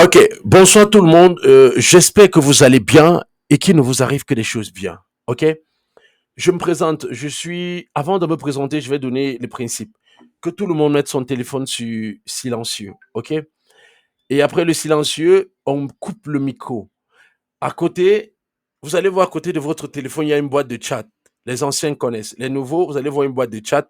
Ok, bonsoir tout le monde. J'espère que vous allez bien et qu'il ne vous arrive que des choses bien. Ok, je me présente. Avant de me présenter, je vais donner les principes. Que tout le monde mette son téléphone sur silencieux. Ok, et après le silencieux, on coupe le micro. À côté, vous allez voir à côté de votre téléphone, il y a une boîte de chat. Les anciens connaissent. Les nouveaux, vous allez voir une boîte de chat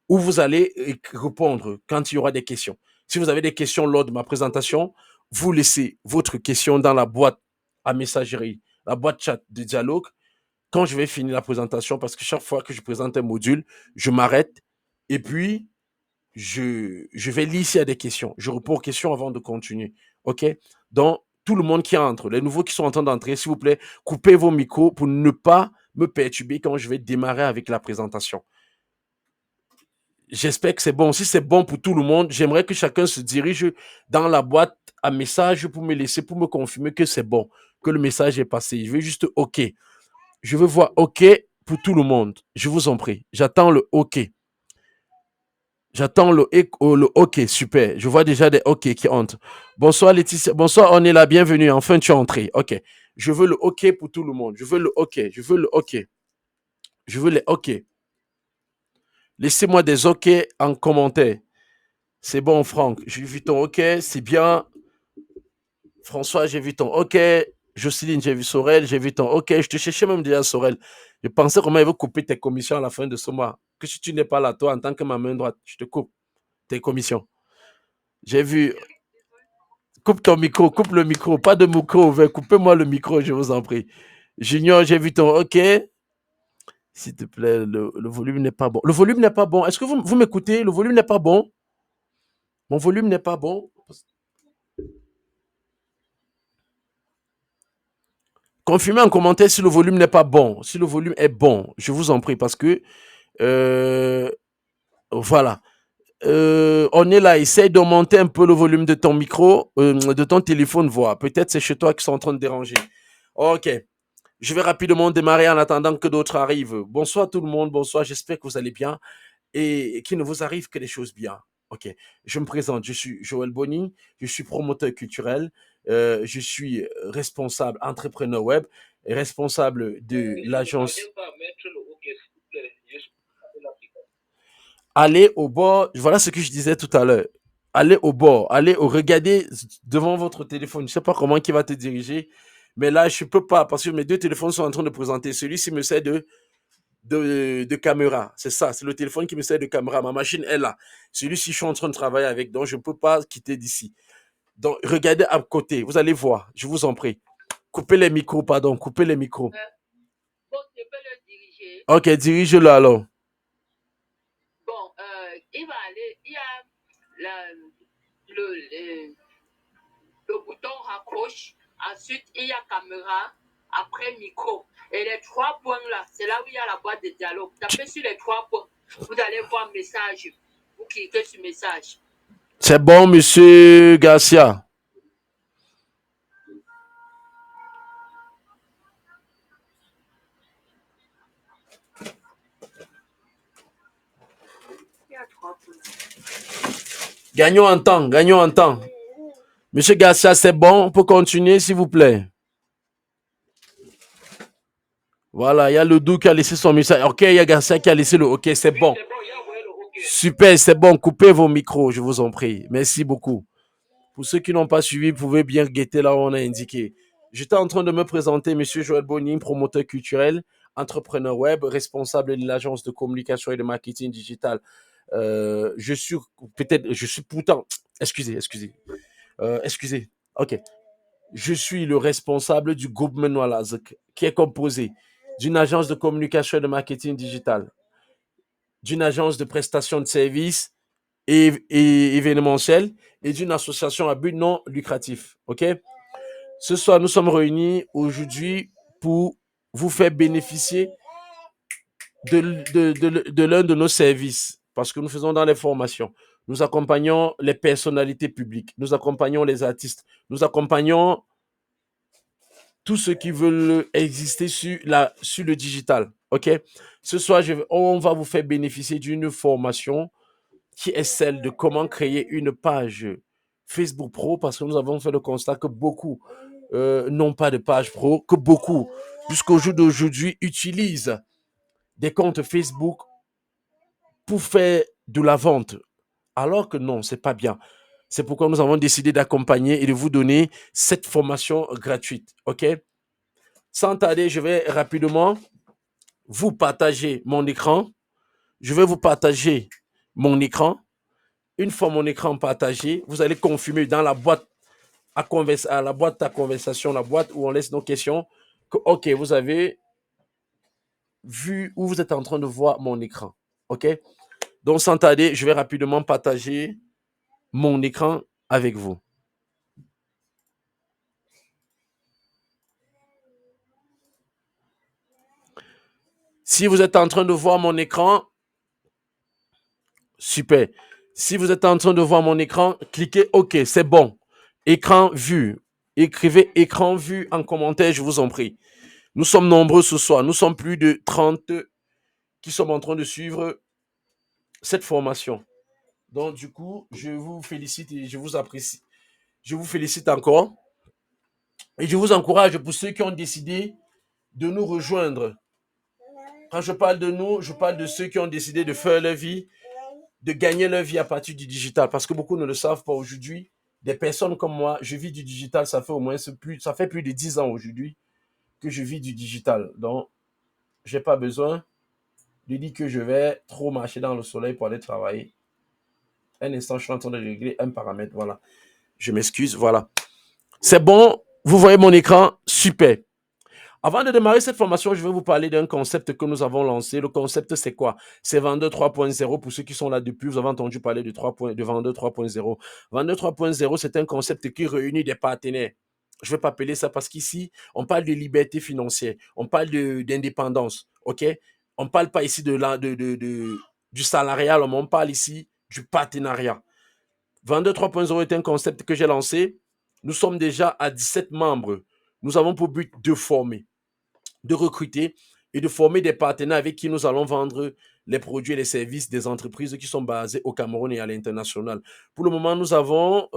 où vous allez répondre quand il y aura des questions. Si vous avez des questions lors de ma présentation, vous laissez votre question dans la boîte à messagerie, la boîte chat de dialogue, quand je vais finir la présentation, parce que chaque fois que je présente un module, je m'arrête et puis je vais lire s'il y a des questions. Je réponds aux questions avant de continuer. OK? Donc, tout le monde qui entre, les nouveaux qui sont en train d'entrer, s'il vous plaît, coupez vos micros pour ne pas me perturber quand je vais démarrer avec la présentation. J'espère que c'est bon. Si c'est bon pour tout le monde, j'aimerais que chacun se dirige dans la boîte à message pour me laisser, pour me confirmer que c'est bon, que le message est passé. Je veux juste OK. Je veux voir OK pour tout le monde. Je vous en prie. J'attends le OK. J'attends le OK. Super. Je vois déjà des OK qui entrent. Bonsoir Laetitia. Bonsoir, on est là. Bienvenue. Enfin, tu es entré. OK. Je veux le OK pour tout le monde. Je veux le OK. Je veux le OK. Je veux les OK. Laissez-moi des OK en commentaire. C'est bon, Franck. J'ai vu ton OK. C'est bien. François, j'ai vu ton OK. Jocelyne, j'ai vu Sorel. J'ai vu ton OK. Je te cherchais même déjà, Sorel. Je pensais comment il veut couper tes commissions à la fin de ce mois. Que si tu n'es pas là, toi, en tant que ma main droite, je te coupe tes commissions. J'ai vu. Coupe ton micro, coupe le micro. Pas de micro ouvert. Coupez-moi le micro, je vous en prie. Junior, j'ai vu ton OK. S'il te plaît, le volume n'est pas bon. Le volume n'est pas bon. Est-ce que vous m'écoutez? Le volume n'est pas bon. Mon volume n'est pas bon. Confirmez en commentaire si le volume n'est pas bon. Si le volume est bon, je vous en prie, parce que euh, voilà. On est là, essaye d'augmenter un peu le volume de ton micro, de ton téléphone, voir. Peut-être c'est chez toi qui sont en train de déranger. Ok, je vais rapidement démarrer en attendant que d'autres arrivent. Bonsoir tout le monde, bonsoir, j'espère que vous allez bien et qu'il ne vous arrive que des choses bien. Ok, je me présente, je suis Joël Bonny, je suis promoteur culturel, je suis responsable entrepreneur web, et responsable de l'agence. Allez au bord, voilà ce que je disais tout à l'heure. Allez au bord, regardez devant votre téléphone. Je ne sais pas comment il va te diriger, mais là, je ne peux pas parce que mes deux téléphones sont en train de présenter. Celui-ci me sert de caméra. C'est ça, c'est le téléphone qui me sert de caméra. Ma machine est là. Celui-ci, je suis en train de travailler avec, donc je ne peux pas quitter d'ici. Donc, regardez à côté, vous allez voir, je vous en prie. Coupez les micros, pardon, coupez les micros. Bon, je peux le diriger. Ok, dirige-le alors. Bon, il va aller, il y a le bouton raccroche, ensuite il y a caméra, après micro. Et les trois points là, c'est là où il y a la boîte de dialogue. Tapez sur les trois points, vous allez voir message. Vous cliquez sur message. C'est bon, monsieur Garcia. Gagnons en temps, gagnons en temps. Monsieur Garcia, c'est bon, on peut continuer, s'il vous plaît. Voilà, il y a le doux qui a laissé son message. Ok, il y a Garcia qui a laissé le ok, c'est bon. Super, c'est bon. Coupez vos micros, je vous en prie. Merci beaucoup. Pour ceux qui n'ont pas suivi, vous pouvez bien guetter là où on a indiqué. J'étais en train de me présenter, monsieur Joël Bonny, promoteur culturel, entrepreneur web, responsable de l'agence de communication et de marketing digital. Je suis pourtant, excusez. Ok. Je suis le responsable du groupe Menoalaz, qui est composé d'une agence de communication et de marketing digital, d'une agence de prestation de services et événementiel et d'une association à but non lucratif. OK? Ce soir, nous sommes réunis aujourd'hui pour vous faire bénéficier de l'un de nos services parce que nous faisons dans les formations. Nous accompagnons les personnalités publiques, nous accompagnons les artistes, nous accompagnons tous ceux qui veulent exister sur le digital. OK? Ce soir, on va vous faire bénéficier d'une formation qui est celle de comment créer une page Facebook Pro parce que nous avons fait le constat que beaucoup n'ont pas de page pro, que beaucoup, jusqu'au jour d'aujourd'hui, utilisent des comptes Facebook pour faire de la vente. Alors que non, c'est pas bien. C'est pourquoi nous avons décidé d'accompagner et de vous donner cette formation gratuite. OK? Sans tarder, je vais rapidement vous partager mon écran. Je vais vous partager mon écran. Une fois mon écran partagé, vous allez confirmer dans la boîte à la boîte à conversation, la boîte où on laisse nos questions, que OK, vous avez vu où vous êtes en train de voir mon écran. OK? Donc, sans tarder, je vais rapidement partager mon écran avec vous. Si vous êtes en train de voir mon écran, super. Si vous êtes en train de voir mon écran, cliquez OK, c'est bon. Écran vu. Écrivez écran vu en commentaire, je vous en prie. Nous sommes nombreux ce soir. Nous sommes plus de 30 qui sommes en train de suivre cette formation. Donc, du coup, je vous félicite et je vous apprécie. Je vous félicite encore. Et je vous encourage pour ceux qui ont décidé de nous rejoindre. Quand je parle de nous, je parle de ceux qui ont décidé de faire leur vie, de gagner leur vie à partir du digital. Parce que beaucoup ne le savent pas aujourd'hui. Des personnes comme moi, je vis du digital, ça fait au moins ça fait plus de 10 ans aujourd'hui que je vis du digital. Donc, je n'ai pas besoin de dire que je vais trop marcher dans le soleil pour aller travailler. Un instant, je suis en train de régler un paramètre. Voilà. Je m'excuse. Voilà. C'est bon. Vous voyez mon écran? Super. Avant de démarrer cette formation, je vais vous parler d'un concept que nous avons lancé. Le concept, c'est quoi? C'est Vendeur 3.0. Pour ceux qui sont là depuis, vous avez entendu parler de Vendeur 3.0. Vendeur 3.0, c'est un concept qui réunit des partenaires. Je ne vais pas appeler ça parce qu'ici, on parle de liberté financière. On parle d'indépendance. OK? On ne parle pas ici du salarial, on parle ici du partenariat. Vendeur 3.0 est un concept que j'ai lancé. Nous sommes déjà à 17 membres. Nous avons pour but de former, de recruter et de former des partenaires avec qui nous allons vendre les produits et les services des entreprises qui sont basées au Cameroun et à l'international. Pour le moment, nous avons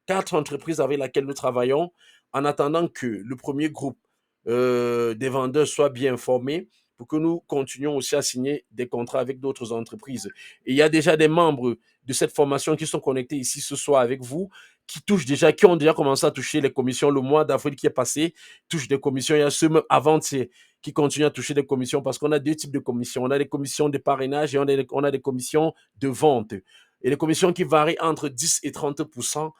4 entreprises avec lesquelles nous travaillons en attendant que le premier groupe des vendeurs soit bien formé pour que nous continuions aussi à signer des contrats avec d'autres entreprises. Et il y a déjà des membres de cette formation qui sont connectés ici ce soir avec vous, qui ont déjà commencé à toucher les commissions. Le mois d'avril qui est passé touche des commissions. Il y a ceux même avant-hier qui continuent à toucher des commissions parce qu'on a deux types de commissions. On a des commissions de parrainage et on a des commissions de vente. Et les commissions qui varient entre 10 et 30%.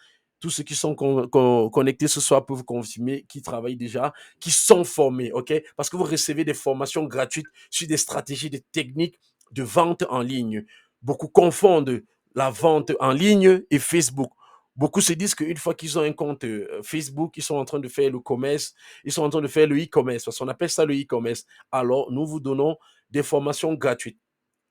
Tous ceux qui sont connectés ce soir peuvent confirmer, qui travaillent déjà, qui sont formés, OK? Parce que vous recevez des formations gratuites sur des stratégies, des techniques de vente en ligne. Beaucoup confondent la vente en ligne et Facebook. Beaucoup se disent qu'une fois qu'ils ont un compte Facebook, ils sont en train de faire le commerce, ils sont en train de faire le e-commerce, parce qu'on appelle ça le e-commerce. Alors, nous vous donnons des formations gratuites.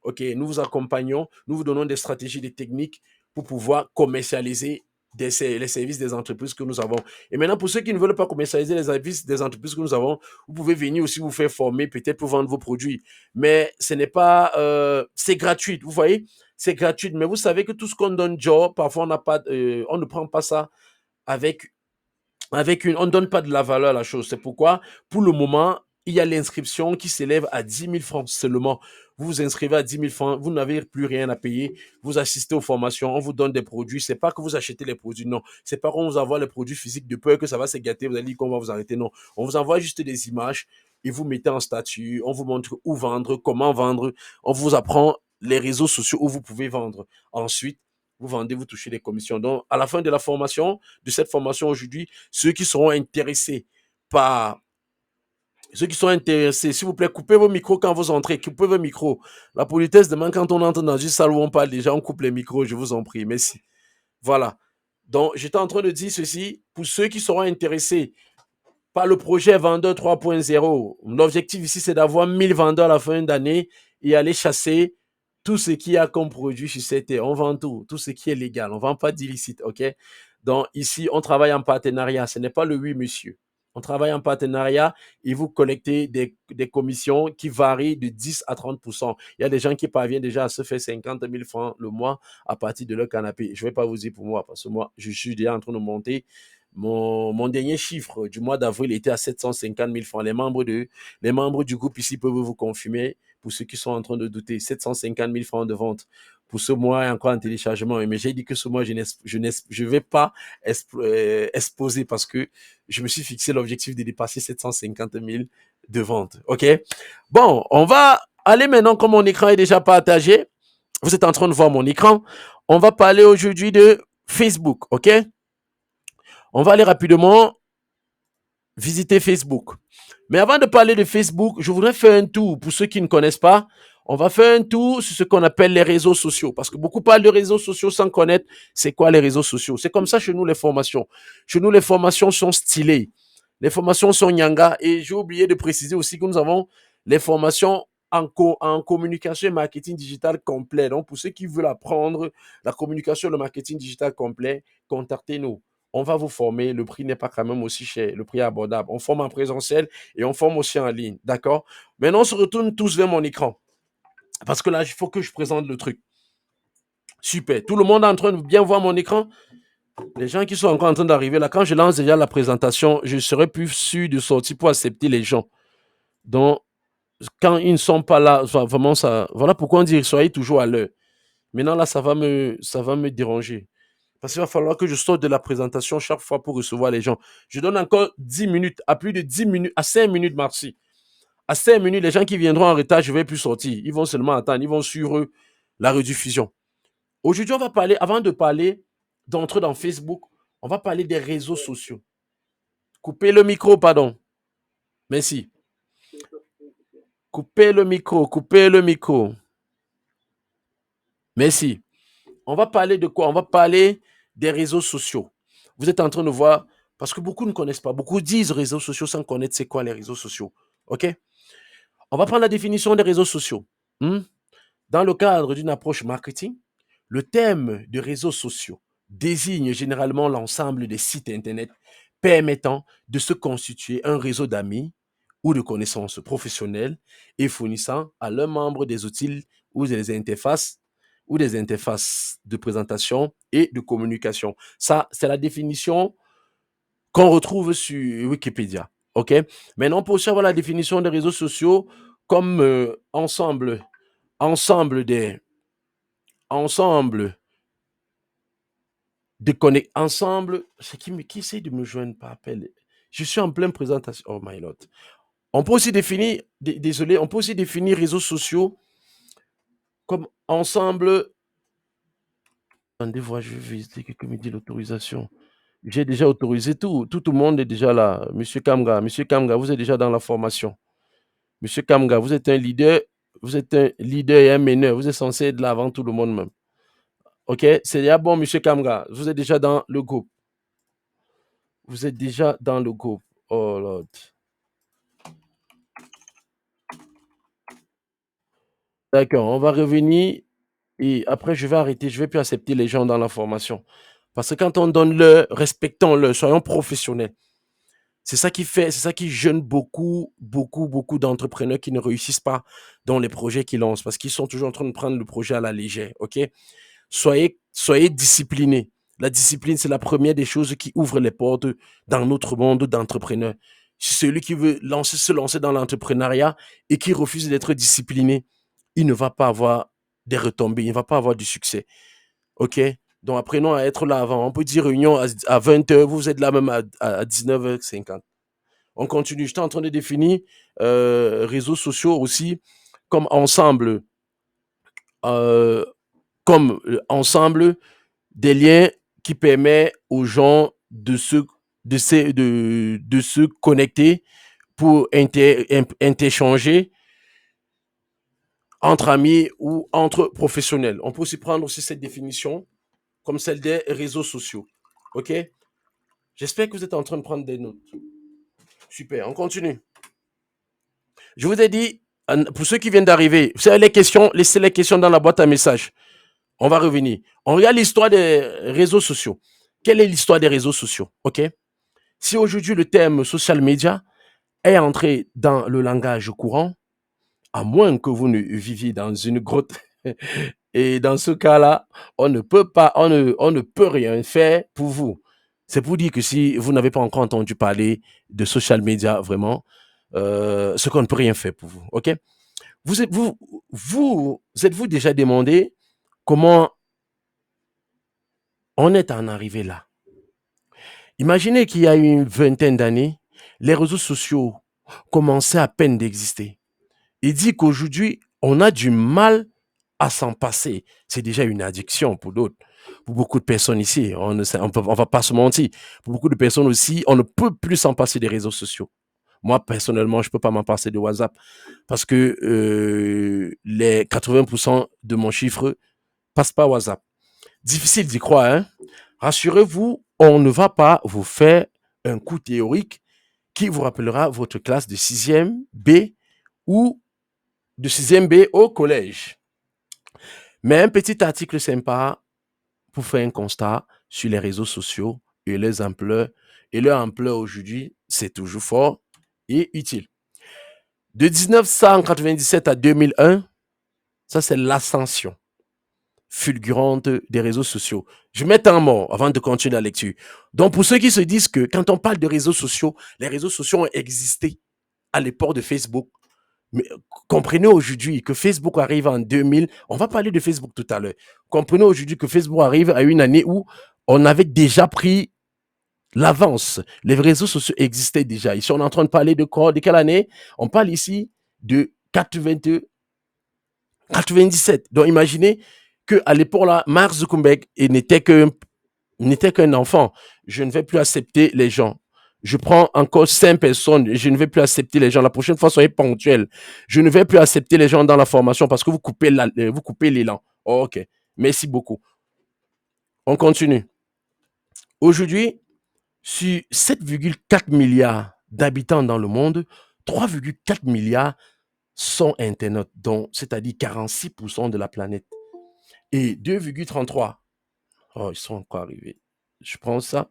OK, nous vous accompagnons, nous vous donnons des stratégies, des techniques pour pouvoir commercialiser les services des entreprises que nous avons. Et maintenant, pour ceux qui ne veulent pas commercialiser les services des entreprises que nous avons, vous pouvez venir aussi vous faire former, peut-être pour vendre vos produits. Mais ce n'est pas... c'est gratuit, vous voyez? C'est gratuit. Mais vous savez que tout ce qu'on donne, job, parfois on ne prend pas ça avec on ne donne pas de la valeur à la chose. C'est pourquoi, pour le moment, il y a l'inscription qui s'élève à 10 000 francs seulement. Vous vous inscrivez à 10 000 francs, vous n'avez plus rien à payer. Vous assistez aux formations, on vous donne des produits. C'est pas que vous achetez les produits, non. C'est pas qu'on vous envoie les produits physiques de peur que ça va se gâter. Vous allez dire qu'on va vous arrêter, non. On vous envoie juste des images et vous mettez en statut. On vous montre où vendre, comment vendre. On vous apprend les réseaux sociaux où vous pouvez vendre. Ensuite, vous vendez, vous touchez des commissions. Donc, à la fin de la formation, de cette formation aujourd'hui, ceux qui seront intéressés par... Ceux qui sont intéressés, s'il vous plaît, coupez vos micros quand vous entrez. Coupez vos micros. La politesse demande quand on entre dans une salle où on parle déjà, on coupe les micros, je vous en prie. Merci. Voilà. Donc, j'étais en train de dire ceci. Pour ceux qui seront intéressés par le projet Vendeur 3.0, l'objectif ici, c'est d'avoir 1000 vendeurs à la fin d'année et aller chasser tout ce qu'il y a comme produit sur cette terre. On vend tout ce qui est légal. On ne vend pas d'illicite, OK? Donc, ici, on travaille en partenariat. Ce n'est pas le oui, monsieur. On travaille en partenariat et vous collectez des commissions qui varient de 10 à 30%. Il y a des gens qui parviennent déjà à se faire 50 000 francs le mois à partir de leur canapé. Je ne vais pas vous dire pour moi, parce que moi, je suis déjà en train de monter. Mon dernier chiffre du mois d'avril était à 750 000 francs. Les membres du groupe ici peuvent vous confirmer, pour ceux qui sont en train de douter, 750 000 francs de vente. Pour ce mois, il y a encore un téléchargement. Mais j'ai dit que ce mois, je ne vais pas exposer parce que je me suis fixé l'objectif de dépasser 750 000 de ventes. OK? Bon, on va aller maintenant, comme mon écran est déjà partagé. Vous êtes en train de voir mon écran. On va parler aujourd'hui de Facebook. OK? On va aller rapidement visiter Facebook. Mais avant de parler de Facebook, je voudrais faire un tour pour ceux qui ne connaissent pas. On va faire un tour sur ce qu'on appelle les réseaux sociaux. Parce que beaucoup parlent de réseaux sociaux sans connaître c'est quoi les réseaux sociaux. C'est comme ça chez nous les formations. Chez nous, les formations sont stylées. Les formations sont nyanga. Et j'ai oublié de préciser aussi que nous avons les formations en communication et marketing digital complet. Donc, pour ceux qui veulent apprendre la communication et le marketing digital complet, contactez-nous. On va vous former. Le prix n'est pas quand même aussi cher. Le prix est abordable. On forme en présentiel et on forme aussi en ligne. D'accord? Maintenant, on se retourne tous vers mon écran. Parce que là, il faut que je présente le truc. Super. Tout le monde est en train de bien voir mon écran. Les gens qui sont encore en train d'arriver là, quand je lance déjà la présentation, je serai plus sûr de sortir pour accepter les gens. Donc, quand ils ne sont pas là, vraiment, ça, voilà pourquoi on dit soyez toujours à l'heure. Maintenant, là, ça va me déranger. Parce qu'il va falloir que je sorte de la présentation chaque fois pour recevoir les gens. Je donne encore 10 minutes, à plus de 10 minutes, à 5 minutes, merci. À 5 minutes, les gens qui viendront en retard, je ne vais plus sortir. Ils vont seulement attendre, ils vont suivre la rediffusion. Aujourd'hui, on va parler, avant de parler, d'entrer dans Facebook, on va parler des réseaux sociaux. Coupez le micro, pardon. Merci. Coupez le micro, coupez le micro. Merci. On va parler de quoi? On va parler des réseaux sociaux. Vous êtes en train de voir, parce que beaucoup ne connaissent pas, beaucoup disent réseaux sociaux sans connaître c'est quoi les réseaux sociaux. OK? On va prendre la définition des réseaux sociaux. Dans le cadre d'une approche marketing, le terme de réseaux sociaux désigne généralement l'ensemble des sites Internet permettant de se constituer un réseau d'amis ou de connaissances professionnelles et fournissant à leurs membres des outils ou des interfaces de présentation et de communication. Ça, c'est la définition qu'on retrouve sur Wikipédia. OK? Maintenant, on peut aussi avoir la définition des réseaux sociaux comme ensemble de c'est qui essaie de me joindre par appel. Je suis en pleine présentation. Oh my lord. On peut aussi définir, on peut aussi définir réseaux sociaux comme ensemble. Attendez, voir, je vais visiter quelqu'un me dit l'autorisation. J'ai déjà autorisé tout. Tout le monde est déjà là. Monsieur Kamga, vous êtes déjà dans la formation. Monsieur Kamga, vous êtes un leader et un meneur. Vous êtes censé être là avant tout le monde même. OK? C'est déjà bon, monsieur Kamga. Vous êtes déjà dans le groupe. Vous êtes déjà dans le groupe. Oh Lord. D'accord, on va revenir et après je vais arrêter. Je ne vais plus accepter les gens dans la formation. Parce que quand on donne leur, respectons-le, soyons professionnels. C'est ça qui gêne beaucoup d'entrepreneurs qui ne réussissent pas dans les projets qu'ils lancent parce qu'ils sont toujours en train de prendre le projet à la légère. OK? Soyez disciplinés. La discipline, c'est la première des choses qui ouvre les portes dans notre monde d'entrepreneurs. Celui qui veut se lancer dans l'entrepreneuriat et qui refuse d'être discipliné, il ne va pas avoir des retombées, il ne va pas avoir du succès. OK? Donc, apprenons à être là avant. On peut dire réunion à 20h, vous êtes là même à 19h50. On continue. J'étais en train de définir réseaux sociaux aussi comme ensemble, euh, des liens qui permettent aux gens de se connecter pour interchanger entre amis ou entre professionnels. On peut aussi prendre aussi cette définition comme celle des réseaux sociaux. OK? J'espère que vous êtes en train de prendre des notes. Super, on continue. Je vous ai dit, pour ceux qui viennent d'arriver, vous savez les questions, laissez les questions dans la boîte à messages. On va revenir. On regarde l'histoire des réseaux sociaux. Quelle est l'histoire des réseaux sociaux? OK? Si aujourd'hui le terme social media est entré dans le langage courant, à moins que vous ne viviez dans une grotte, et dans ce cas-là, on ne peut rien faire pour vous. C'est pour dire que si vous n'avez pas encore entendu parler de social media vraiment, ce qu'on ne peut rien faire pour vous, ok? Vous êtes, vous, vous êtes-vous déjà demandé comment on est en arrivé là? Imaginez qu'il y a une vingtaine d'années, les réseaux sociaux commençaient à peine d'exister. Il dit qu'aujourd'hui, on a du mal à s'en passer. C'est déjà une addiction pour d'autres. Pour beaucoup de personnes ici, on va pas se mentir. Pour beaucoup de personnes aussi, on ne peut plus s'en passer des réseaux sociaux. Moi, personnellement, je ne peux pas m'en passer de WhatsApp parce que les 80% de mon chiffre passe par WhatsApp. Difficile d'y croire, hein? Rassurez-vous, on ne va pas vous faire un coup théorique qui vous rappellera votre classe de 6e B ou de 6e B au collège. Mais un petit article sympa pour faire un constat sur les réseaux sociaux et les ampleurs. Et leur ampleur aujourd'hui, c'est toujours fort et utile. De 1997 à 2001, ça c'est l'ascension fulgurante des réseaux sociaux. Je mets un mot avant de continuer la lecture. Donc pour ceux qui se disent que quand on parle de réseaux sociaux, les réseaux sociaux ont existé à l'époque de Facebook, mais comprenez aujourd'hui que Facebook arrive en 2000. On va parler de Facebook tout à l'heure. Comprenez aujourd'hui que Facebook arrive à une année où on avait déjà pris l'avance. Les réseaux sociaux existaient déjà. Ici, on est en train de parler de quoi? De quelle année? On parle ici de 82, 97. Donc imaginez qu'à l'époque là, Mark Zuckerberg n'était qu'un enfant. Je ne vais plus accepter les gens. Je prends encore 5 personnes. Je ne vais plus accepter les gens. La prochaine fois, soyez ponctuels. Je ne vais plus accepter les gens dans la formation parce que vous coupez l'élan. Oh, ok. Merci beaucoup. On continue. Aujourd'hui, sur 7,4 milliards d'habitants dans le monde, 3,4 milliards sont Internet, c'est-à-dire 46% de la planète. Et 2,33. Oh, ils sont encore arrivés. Je prends ça.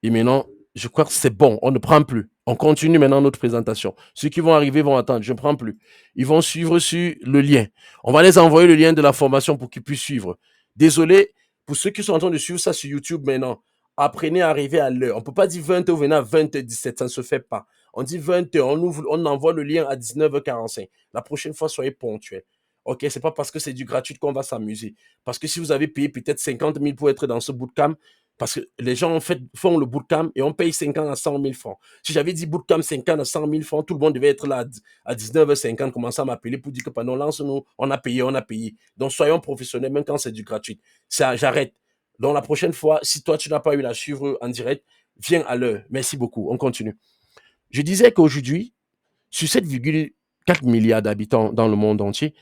Et maintenant, je crois que c'est bon. On ne prend plus. On continue maintenant notre présentation. Ceux qui vont arriver vont attendre. Je ne prends plus. Ils vont suivre sur le lien. On va les envoyer le lien de la formation pour qu'ils puissent suivre. Désolé pour ceux qui sont en train de suivre ça sur YouTube maintenant. Apprenez à arriver à l'heure. On ne peut pas dire 20h, venez à 20h17. Ça ne se fait pas. On dit 20h. On envoie le lien à 19h45. La prochaine fois, soyez ponctuels. Ok, c'est pas parce que c'est du gratuit qu'on va s'amuser. Parce que si vous avez payé peut-être 50 000 pour être dans ce bootcamp, parce que les gens en fait, font le bootcamp et on paye 50 à 100 000 francs. Si j'avais dit bootcamp 50 à 100 000 francs, tout le monde devait être là à 19h50, commencer à m'appeler pour dire que pendant lance-nous, on a payé, on a payé. Donc soyons professionnels, même quand c'est du gratuit. Ça, j'arrête. Donc la prochaine fois, si toi tu n'as pas eu la suivre en direct, viens à l'heure. Merci beaucoup. On continue. Je disais qu'aujourd'hui, sur 7,4 milliards d'habitants dans le monde entier,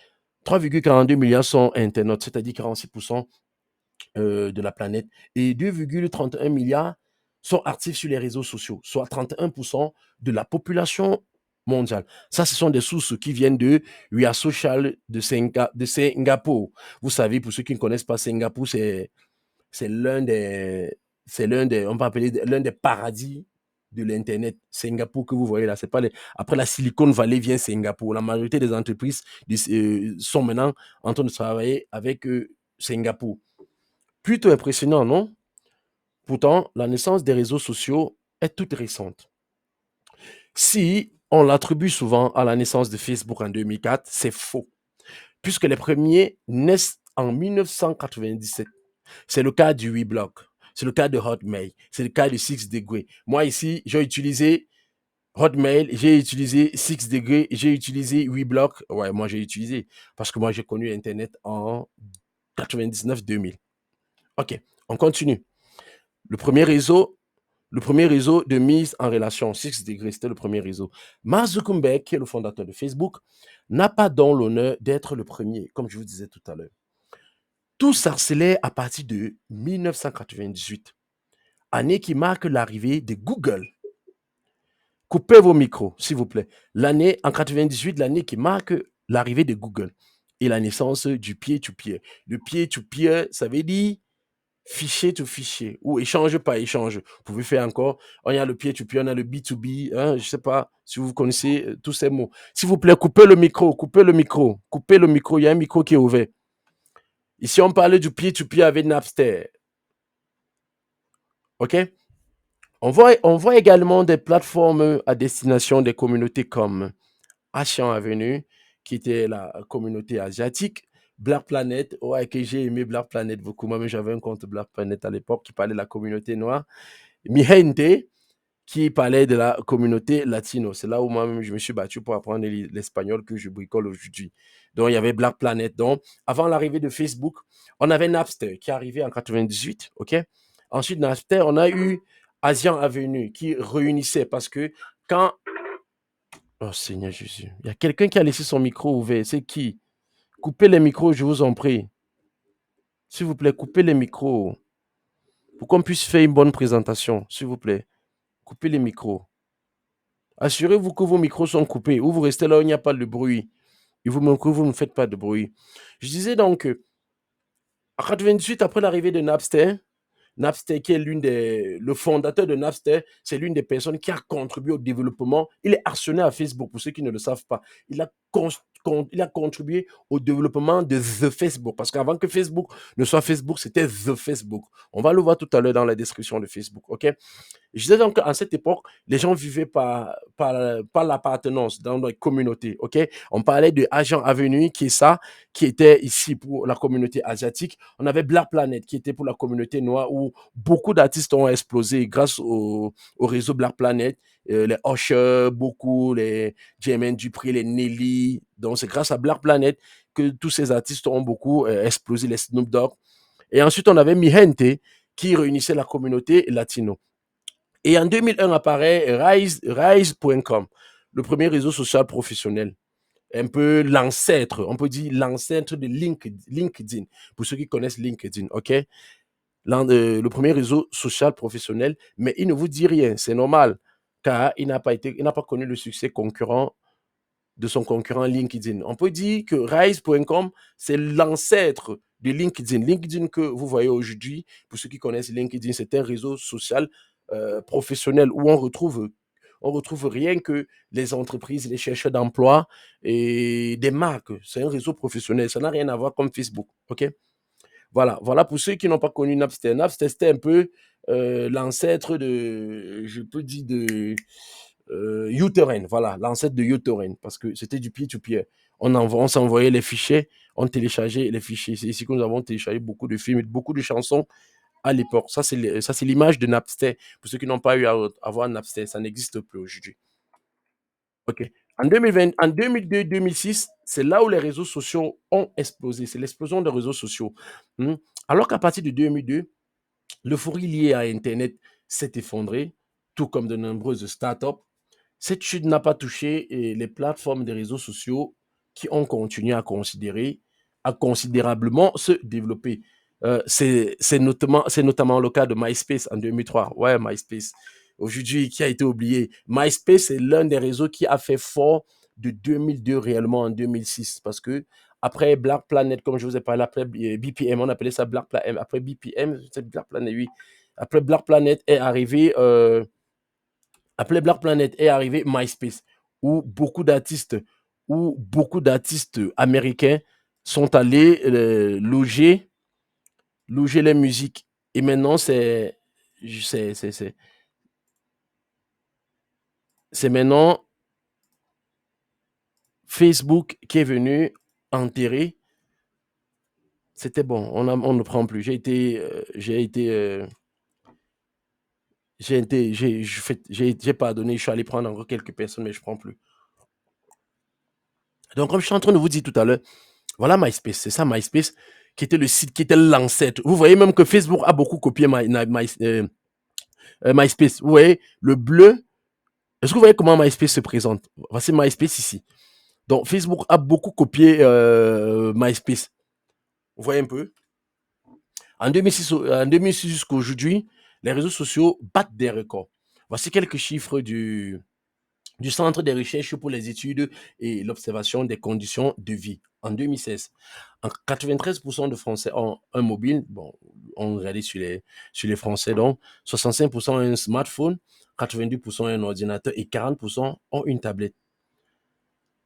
3,42 milliards sont internautes, c'est-à-dire 46% de la planète, et 2,31 milliards sont actifs sur les réseaux sociaux, soit 31% de la population mondiale. Ça, ce sont des sources qui viennent de We Are Social de Singapour. Vous savez, pour ceux qui ne connaissent pas Singapour, c'est l'un des, on peut appeler l'un des paradis de l'Internet. Singapour que vous voyez là, c'est pas les... Après la Silicon Valley vient Singapour. La majorité des entreprises sont maintenant en train de travailler avec Singapour. Plutôt impressionnant, non? Pourtant, la naissance des réseaux sociaux est toute récente. Si on l'attribue souvent à la naissance de Facebook en 2004, c'est faux, puisque les premiers naissent en 1997. C'est le cas du WeBlock, c'est le cas de Hotmail, c'est le cas de 6 Degree. Moi ici, j'ai utilisé Hotmail, j'ai utilisé 6 Degree, j'ai utilisé WeBlock. Ouais, moi j'ai utilisé, parce que moi j'ai connu Internet en 99-2000. Ok, on continue. Le premier réseau, de mise en relation, 6 degrés, c'était le premier réseau. Mark Zuckerberg, qui est le fondateur de Facebook, n'a pas donc l'honneur d'être le premier, comme je vous disais tout à l'heure. Tout s'accélère à partir de 1998, année qui marque l'arrivée de Google. Coupez vos micros, s'il vous plaît. L'année, en 98, l'année qui marque l'arrivée de Google et la naissance du peer-to-peer. Le peer-to-peer, ça veut dire fichier to fichier ou échange par échange. Vous pouvez faire encore, on a le peer-to-peer, on a le B2B, hein, je sais pas si vous connaissez tous ces mots. S'il vous plaît, coupez le micro, coupez le micro, coupez le micro, il y a un micro qui est ouvert. Ici, on parlait du peer-to-peer avec Napster, ok? On voit également des plateformes à destination des communautés comme Asian Avenue, qui était la communauté asiatique. Black Planet, ouais, que j'ai aimé Black Planet beaucoup. Moi-même, j'avais un compte Black Planet à l'époque qui parlait de la communauté noire. Mi Gente, qui parlait de la communauté latino. C'est là où moi-même, je me suis battu pour apprendre l'espagnol que je bricole aujourd'hui. Donc, il y avait Black Planet. Donc, avant l'arrivée de Facebook, on avait Napster qui est arrivé en 98, OK? Ensuite, Napster, on a eu Asian Avenue qui réunissait parce que quand... Oh Seigneur Jésus, il y a quelqu'un qui a laissé son micro ouvert. C'est qui? Coupez les micros, je vous en prie. S'il vous plaît, coupez les micros pour qu'on puisse faire une bonne présentation. S'il vous plaît, coupez les micros. Assurez-vous que vos micros sont coupés ou vous restez là où il n'y a pas de bruit. Et vous ne faites pas de bruit. Je disais donc que en 98, après l'arrivée de Napster, Napster, qui est le fondateur de Napster, c'est l'une des personnes qui a contribué au développement. Il est actionnaire à Facebook, pour ceux qui ne le savent pas. Il a contribué au développement de The Facebook. Parce qu'avant que Facebook ne soit Facebook, c'était The Facebook. On va le voir tout à l'heure dans la description de Facebook. OK? Je disais donc qu'à cette époque, les gens vivaient par l'appartenance dans leur communauté. OK? On parlait de Agent Avenue, qui est ça, qui était ici pour la communauté asiatique. On avait Black Planet, qui était pour la communauté noire, où beaucoup d'artistes ont explosé grâce au réseau Black Planet. Les Usher, beaucoup, les Jermaine Dupri, les Nelly. Donc, c'est grâce à Black Planet que tous ces artistes ont beaucoup explosé, les Snoop Dogg. Et ensuite, on avait Mi Gente, qui réunissait la communauté latino. Et en 2001 apparaît Rise.com, le premier réseau social professionnel. Un peu l'ancêtre, on peut dire l'ancêtre de LinkedIn, pour ceux qui connaissent LinkedIn, ok? Le premier réseau social professionnel, mais il ne vous dit rien, c'est normal, car il n'a pas connu le succès concurrent de son concurrent LinkedIn. On peut dire que Rise.com, c'est l'ancêtre de LinkedIn. LinkedIn que vous voyez aujourd'hui, pour ceux qui connaissent LinkedIn, c'est un réseau social professionnel où on retrouve rien que les entreprises, les chercheurs d'emploi et des marques. C'est un réseau professionnel. Ça n'a rien à voir comme Facebook. OK? Voilà pour ceux qui n'ont pas connu Napster. Napster, c'était un peu l'ancêtre de, je peux dire, de uTorrent. Voilà, l'ancêtre de uTorrent, parce que c'était du peer-to-peer. On s'envoyait les fichiers, on téléchargeait les fichiers. C'est ici que nous avons téléchargé beaucoup de films, beaucoup de chansons à l'époque. Ça, c'est l'image de Napster. Pour ceux qui n'ont pas eu à avoir Napster, ça n'existe plus aujourd'hui. OK. En 2020, en 2002-2006, c'est là où les réseaux sociaux ont explosé. C'est l'explosion des réseaux sociaux. Hmm. Alors qu'à partir de 2002, l'euphorie liée à Internet s'est effondrée, tout comme de nombreuses startups. Cette chute n'a pas touché les plateformes des réseaux sociaux qui ont continué à considérablement se développer. C'est notamment le cas de MySpace en 2003. Ouais, MySpace. Aujourd'hui, qui a été oublié. MySpace, c'est l'un des réseaux qui a fait fort de 2002 réellement en 2006. Parce que après Black Planet, comme je vous ai parlé, après BPM, on appelait ça Black Planet. Après BPM, c'est Black Planet, oui. Après Black Planet est arrivé Après Black Planet est arrivé MySpace, où beaucoup d'artistes, américains sont allés loger les musiques. Et maintenant, c'est maintenant Facebook qui est venu enterrer. C'était bon, on ne prend plus. J'ai pardonné, je suis allé prendre encore quelques personnes, mais je ne prends plus. Donc, comme je suis en train de vous dire tout à l'heure, voilà MySpace, c'est ça MySpace, qui était le site, qui était l'ancêtre. Vous voyez même que Facebook a beaucoup copié MySpace. Vous voyez le bleu. Est-ce que vous voyez comment MySpace se présente? Voici MySpace ici. Donc Facebook a beaucoup copié MySpace. Vous voyez un peu? En 2006 jusqu'à aujourd'hui, les réseaux sociaux battent des records. Voici quelques chiffres du Centre des recherches pour les études et l'observation des conditions de vie en 2016. 93% de Français ont un mobile. Bon, on regarde sur les Français, donc 65% ont un smartphone, 92% ont un ordinateur et 40% ont une tablette.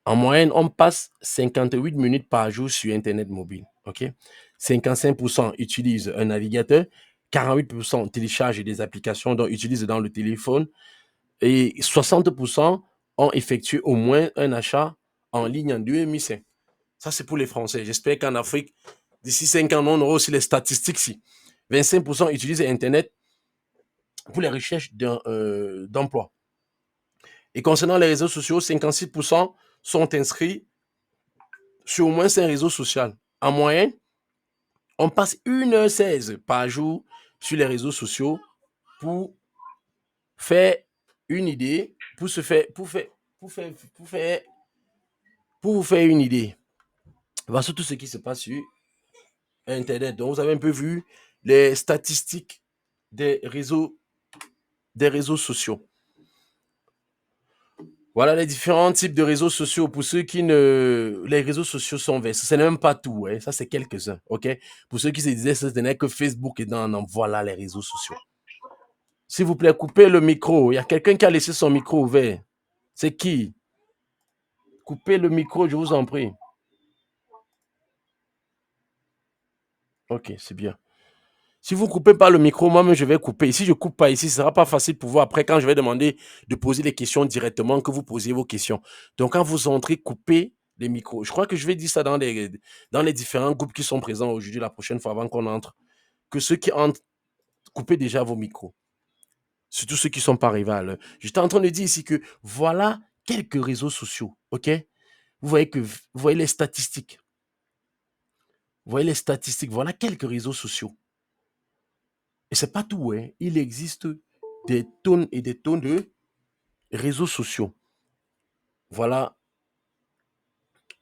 En moyenne, on passe 58 minutes par jour sur Internet mobile. OK? 55% utilisent un navigateur, 48% téléchargent des applications, donc utilisent dans le téléphone, et 60% ont effectué au moins un achat en ligne en 2005. Ça, c'est pour les Français. J'espère qu'en Afrique, d'ici 5 ans, on aura aussi les statistiques ici. 25% utilisent Internet pour les recherches d'emploi. Et concernant les réseaux sociaux, 56% sont inscrits sur au moins 5 réseaux sociaux. En moyenne, on passe 1h16 par jour sur les réseaux sociaux pour faire une idée, pour vous faire une idée. Voici tout ce qui se passe sur Internet. Donc, vous avez un peu vu les statistiques des réseaux sociaux. Voilà les différents types de réseaux sociaux. Pour ceux qui ne... Les réseaux sociaux sont verts. Ce n'est même pas tout. Hein. Ça, c'est quelques-uns. OK? Pour ceux qui se disaient ce n'est que Facebook et non, voilà les réseaux sociaux. S'il vous plaît, coupez le micro. Il y a quelqu'un qui a laissé son micro ouvert. C'est qui? Coupez le micro, je vous en prie. OK, c'est bien. Si vous ne coupez pas le micro, moi-même, je vais couper. Si je ne coupe pas ici, ce ne sera pas facile pour vous après, quand je vais demander de poser les questions directement, que vous posiez vos questions. Donc, quand vous entrez, coupez les micros. Je crois que je vais dire ça dans les différents groupes qui sont présents aujourd'hui, la prochaine fois, avant qu'on entre. Que ceux qui entrent, coupez déjà vos micros. Surtout ceux qui ne sont pas arrivés à l'heure. J'étais en train de dire ici que voilà quelques réseaux sociaux, OK? Vous voyez les statistiques. Vous voyez les statistiques. Voilà quelques réseaux sociaux. Et c'est pas tout, hein. Il existe des tonnes et des tonnes de réseaux sociaux. Voilà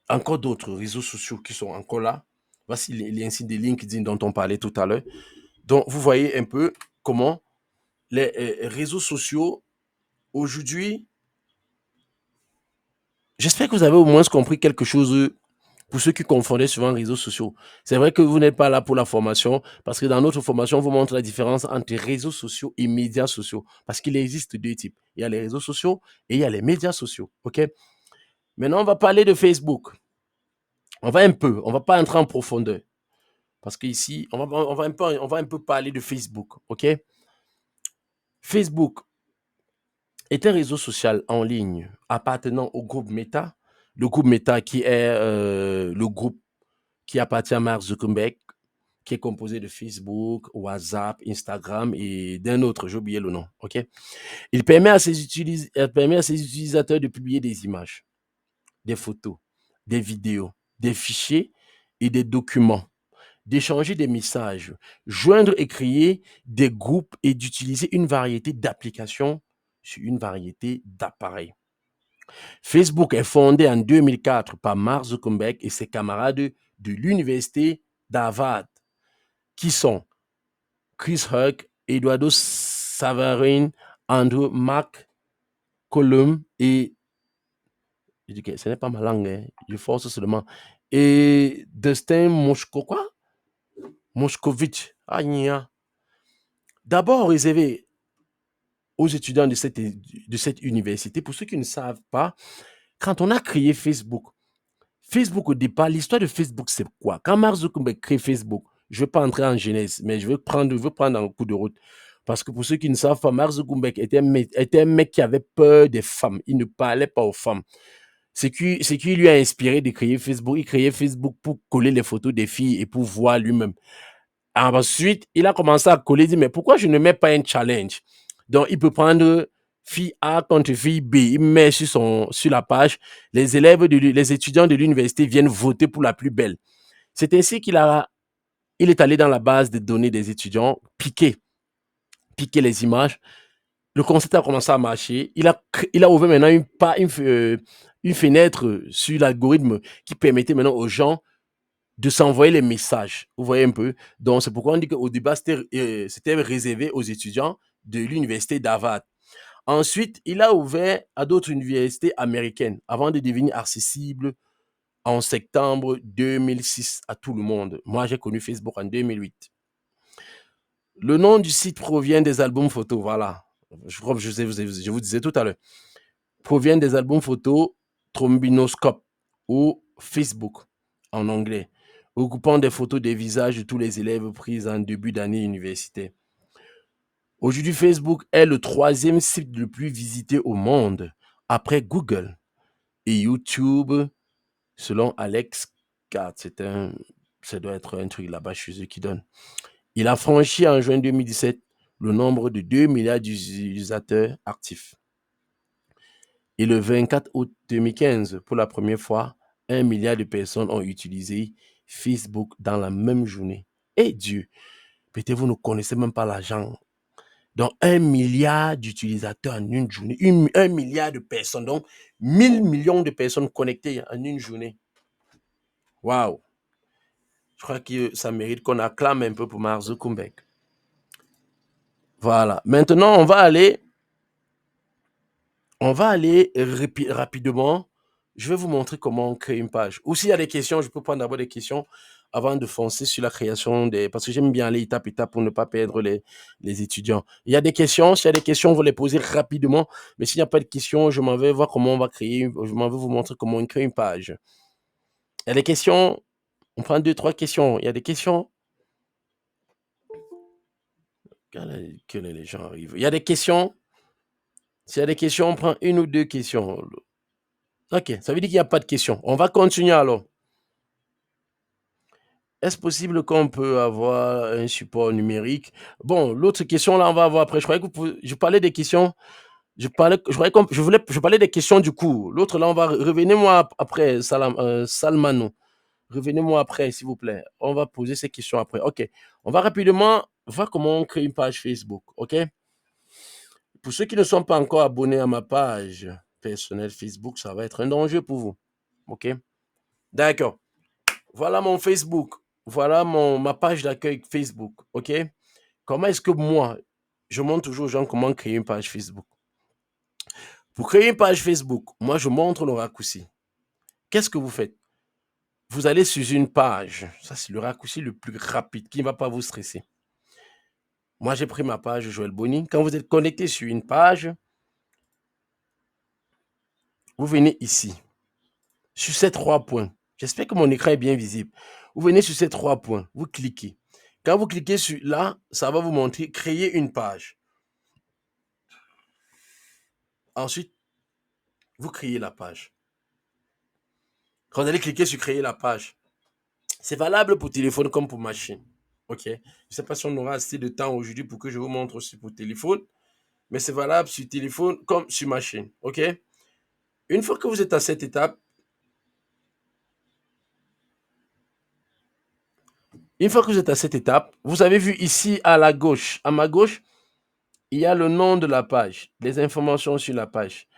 encore d'autres réseaux sociaux qui sont encore là. Voici les sites de LinkedIn dont on parlait tout à l'heure. Donc, vous voyez un peu comment les réseaux sociaux, aujourd'hui, j'espère que vous avez au moins compris quelque chose pour ceux qui confondaient souvent réseaux sociaux. C'est vrai que vous n'êtes pas là pour la formation, parce que dans notre formation, on vous montre la différence entre réseaux sociaux et médias sociaux. Parce qu'il existe deux types. Il y a les réseaux sociaux et il y a les médias sociaux. OK? Maintenant, on va parler de Facebook. On va pas entrer en profondeur. Parce qu'ici, on va un peu parler de Facebook. OK? Facebook est un réseau social en ligne appartenant au groupe Meta. Le groupe Meta qui est le groupe qui appartient à Mark Zuckerberg, qui est composé de Facebook, WhatsApp, Instagram et d'un autre, j'ai oublié le nom. OK? Il permet à ses utilisateurs de publier des images, des photos, des vidéos, des fichiers et des documents, d'échanger des messages, joindre et créer des groupes et d'utiliser une variété d'applications sur une variété d'appareils. Facebook est fondé en 2004 par Mark Zuckerberg et ses camarades de l'université d'Harvard, qui sont Chris Huck, Eduardo Savarin, Andrew McCollum et ce n'est pas ma langue, hein, je force seulement. Et Dustin Moshkovich. D'abord réservé aux étudiants de cette université. Pour ceux qui ne savent pas, quand on a créé Facebook au départ, l'histoire de Facebook, c'est quoi? Quand Mark Zuckerberg crée Facebook, je ne vais pas entrer en genèse, mais je veux prendre un coup de route. Parce que pour ceux qui ne savent pas, Mark Zuckerberg était un mec qui avait peur des femmes. Il ne parlait pas aux femmes. Ce qui lui a inspiré de créer Facebook. Il créait Facebook pour coller les photos des filles et pour voir lui-même. Ensuite, il a commencé à coller, il dit, mais pourquoi je ne mets pas un challenge? Donc, il peut prendre fille A contre fille B. Il met sur la page, les étudiants de l'université viennent voter pour la plus belle. C'est ainsi qu'il est allé dans la base de données des étudiants, piquer les images. Le concept a commencé à marcher. Il a ouvert maintenant une fenêtre sur l'algorithme qui permettait maintenant aux gens de s'envoyer les messages. Vous voyez un peu? Donc, c'est pourquoi on dit qu'au début, c'était réservé aux étudiants de l'université d'Harvard. Ensuite, il a ouvert à d'autres universités américaines avant de devenir accessible en septembre 2006 à tout le monde. Moi, j'ai connu Facebook en 2008. Le nom du site provient des albums photos, voilà. Je crois que je vous disais tout à l'heure. Provient des albums photos Trombinoscope ou Facebook en anglais, regroupant des photos des visages de tous les élèves prises en début d'année universitaire. Aujourd'hui, Facebook est le troisième site le plus visité au monde, après Google et YouTube, selon Alex Card. Ça doit être un truc là-bas chez eux qui donne. Il a franchi en juin 2017 le nombre de 2 milliards d'utilisateurs actifs. Et le 24 août 2015, pour la première fois, 1 milliard de personnes ont utilisé Facebook dans la même journée. Et Dieu, peut-être vous ne connaissez même pas l'argent. Donc, 1 milliard d'utilisateurs en une journée. 1 milliard de personnes. Donc, 1000 millions de personnes connectées en une journée. Waouh! Je crois que ça mérite qu'on acclame un peu pour Mark Zuckerberg. Voilà. Maintenant, on va aller rapidement. Je vais vous montrer comment on crée une page. Ou s'il y a des questions, je peux prendre d'abord des questions avant de foncer sur la création des... Parce que j'aime bien aller étape étape pour ne pas perdre les étudiants. Il y a des questions. S'il y a des questions, vous les posez rapidement. Mais s'il n'y a pas de questions, je m'en vais voir comment on va créer... Je m'en vais vous montrer comment on crée une page. Il y a des questions. On prend 2-3 questions. Il y a des questions. Que les gens arrivent. Il y a des questions. S'il y a des questions, on prend 1 ou 2 questions. Ok, ça veut dire qu'il n'y a pas de questions. On va continuer alors. Est-ce possible qu'on peut avoir un support numérique? Bon, l'autre question là, on va avoir après. Je croyais que je parlais des questions. Je parlais des questions du cours. L'autre là, on va revenez-moi après, Salmano. Revenez-moi après, s'il vous plaît. On va poser ces questions après. Ok. On va rapidement voir comment on crée une page Facebook. Ok. Pour ceux qui ne sont pas encore abonnés à ma page personnelle Facebook, ça va être un danger pour vous. Ok. D'accord. Voilà mon Facebook. Voilà ma page d'accueil Facebook. OK? Comment est-ce que moi, je montre toujours aux gens comment créer une page Facebook? Pour créer une page Facebook, moi, je montre le raccourci. Qu'est-ce que vous faites? Vous allez sur une page. Ça, c'est le raccourci le plus rapide qui ne va pas vous stresser. Moi, j'ai pris ma page Joël Boni. Quand vous êtes connecté sur une page, vous venez ici, sur ces 3 points. J'espère que mon écran est bien visible. Vous venez sur ces 3 points, vous cliquez. Quand vous cliquez sur là, ça va vous montrer créer une page. Ensuite, vous créez la page. Quand vous allez cliquer sur créer la page, c'est valable pour téléphone comme pour machine. OK? Je ne sais pas si on aura assez de temps aujourd'hui pour que je vous montre aussi pour téléphone, mais c'est valable sur téléphone comme sur machine. OK? Une fois que vous êtes à cette étape, vous avez vu ici à la gauche, à ma gauche, il y a le nom de la page, les informations sur la page,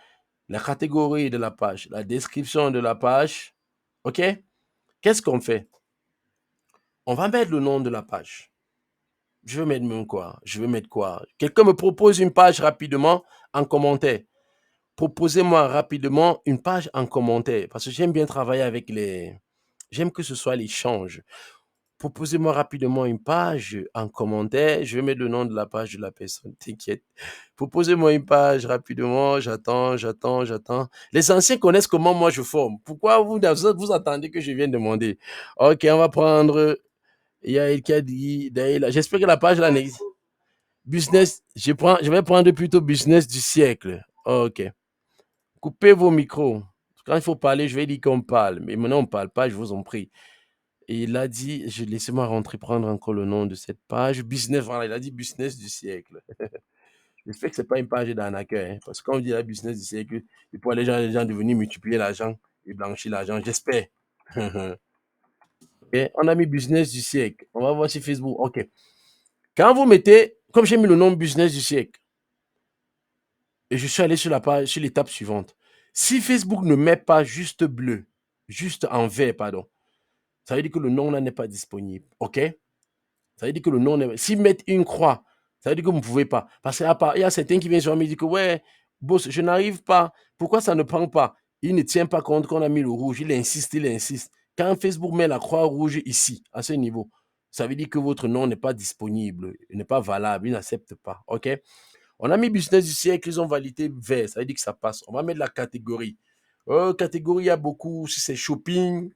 la catégorie de la page, la description de la page. OK? Qu'est-ce qu'on fait? On va mettre le nom de la page. Je vais mettre même quoi? Je vais mettre quoi? Quelqu'un me propose une page rapidement en commentaire. Proposez-moi rapidement une page en commentaire parce que j'aime bien travailler avec les... J'aime que ce soit l'échange. Proposez-moi rapidement une page en commentaire. Je vais mettre le nom de la page de la personne. T'inquiète. Proposez-moi une page rapidement. J'attends. Les anciens connaissent comment moi je forme. Pourquoi vous attendez que je vienne demander? Ok, on va prendre... Il y a El Kadi. J'espère que la page là n'existe. Business, je vais prendre plutôt business du siècle. Ok. Coupez vos micros. Quand il faut parler, je vais dire qu'on parle. Mais maintenant, on ne parle pas, je vous en prie. Et il a dit, laissez-moi rentrer, prendre encore le nom de cette page. Business, voilà, il a dit business du siècle. J'espère que ce n'est pas une page d'arnaqueur. Hein, parce que quand on dit la business du siècle, il faut les gens devenir multiplier l'argent et blanchir l'argent. J'espère. Okay. On a mis business du siècle. On va voir sur Facebook. OK. Quand vous mettez, comme j'ai mis le nom business du siècle, et je suis allé sur la page, sur l'étape suivante. Si Facebook ne met pas juste bleu, juste en vert, pardon, ça veut dire que le nom là n'est pas disponible. OK? Ça veut dire que le nom n'est pas... S'ils mettent une croix, ça veut dire que vous ne pouvez pas. Parce qu'il y a certains qui viennent sur moi et me disent que ouais, Boss, je n'arrive pas. Pourquoi ça ne prend pas? Il ne tient pas compte qu'on a mis le rouge. Il insiste, il insiste. Quand Facebook met la croix rouge ici, à ce niveau, ça veut dire que votre nom n'est pas disponible, il n'est pas valable, il n'accepte pas. OK? On a mis business du siècle, ils ont validé vert, ça veut dire que ça passe. On va mettre la catégorie. Catégorie, il y a beaucoup. Si c'est shopping,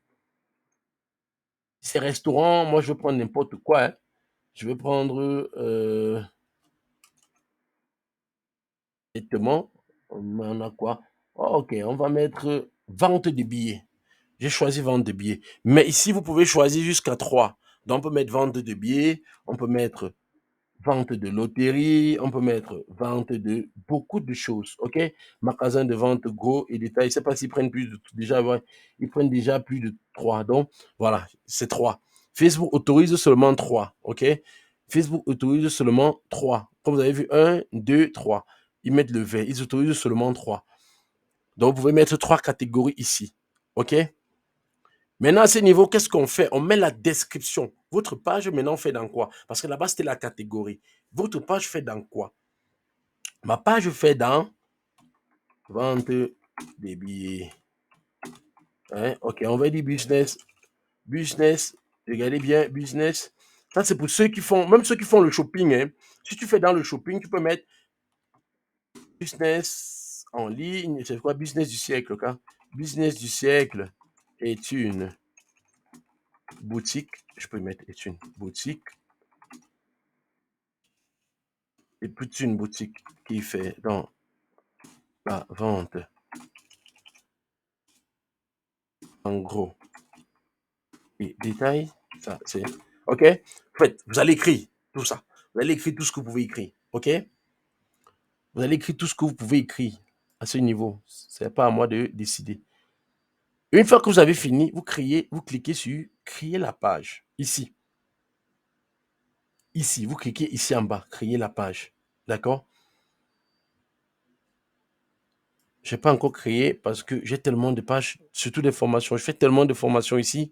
si c'est restaurant, moi je vais prendre n'importe quoi, hein. Je vais prendre directement. On a quoi? Oh, ok, on va mettre vente de billets. J'ai choisi vente de billets. Mais ici, vous pouvez choisir jusqu'à 3. Donc, on peut mettre vente de billets, on peut mettre vente de loterie, on peut mettre vente de beaucoup de choses, ok? Magasin de vente gros et détail. Je ne sais pas s'ils prennent plus de déjà, ouais, ils prennent déjà plus de 3. Donc, voilà, c'est 3. Facebook autorise seulement 3, ok? Facebook autorise seulement 3. Comme vous avez vu, 1, 2, 3. Ils mettent le vert, ils autorisent seulement 3. Donc, vous pouvez mettre 3 catégories ici, ok? Maintenant, à ce niveau, qu'est-ce qu'on fait? On met la description. Votre page, maintenant, fait dans quoi? Parce que là-bas, c'était la catégorie. Votre page fait dans quoi? Ma page fait dans vente des billets. Hein? Ok, on va dire business. Business. Regardez bien, business. Ça, c'est pour ceux qui font, même ceux qui font le shopping. Hein. Si tu fais dans le shopping, tu peux mettre business en ligne. C'est quoi? Business du siècle. Okay? Business du siècle est une boutique. Je peux mettre est une boutique. Et plus une boutique qui fait dans la vente en gros et détail. Ça, c'est. OK? En fait, vous allez écrire tout ça. Vous allez écrire tout ce que vous pouvez écrire. OK? Vous allez écrire tout ce que vous pouvez écrire à ce niveau. Ce n'est pas à moi de décider. Une fois que vous avez fini, vous cliquez sur créer la page. Ici. Ici, vous cliquez ici en bas, créer la page. D'accord? Je n'ai pas encore créé parce que j'ai tellement de pages, surtout des formations. Je fais tellement de formations ici.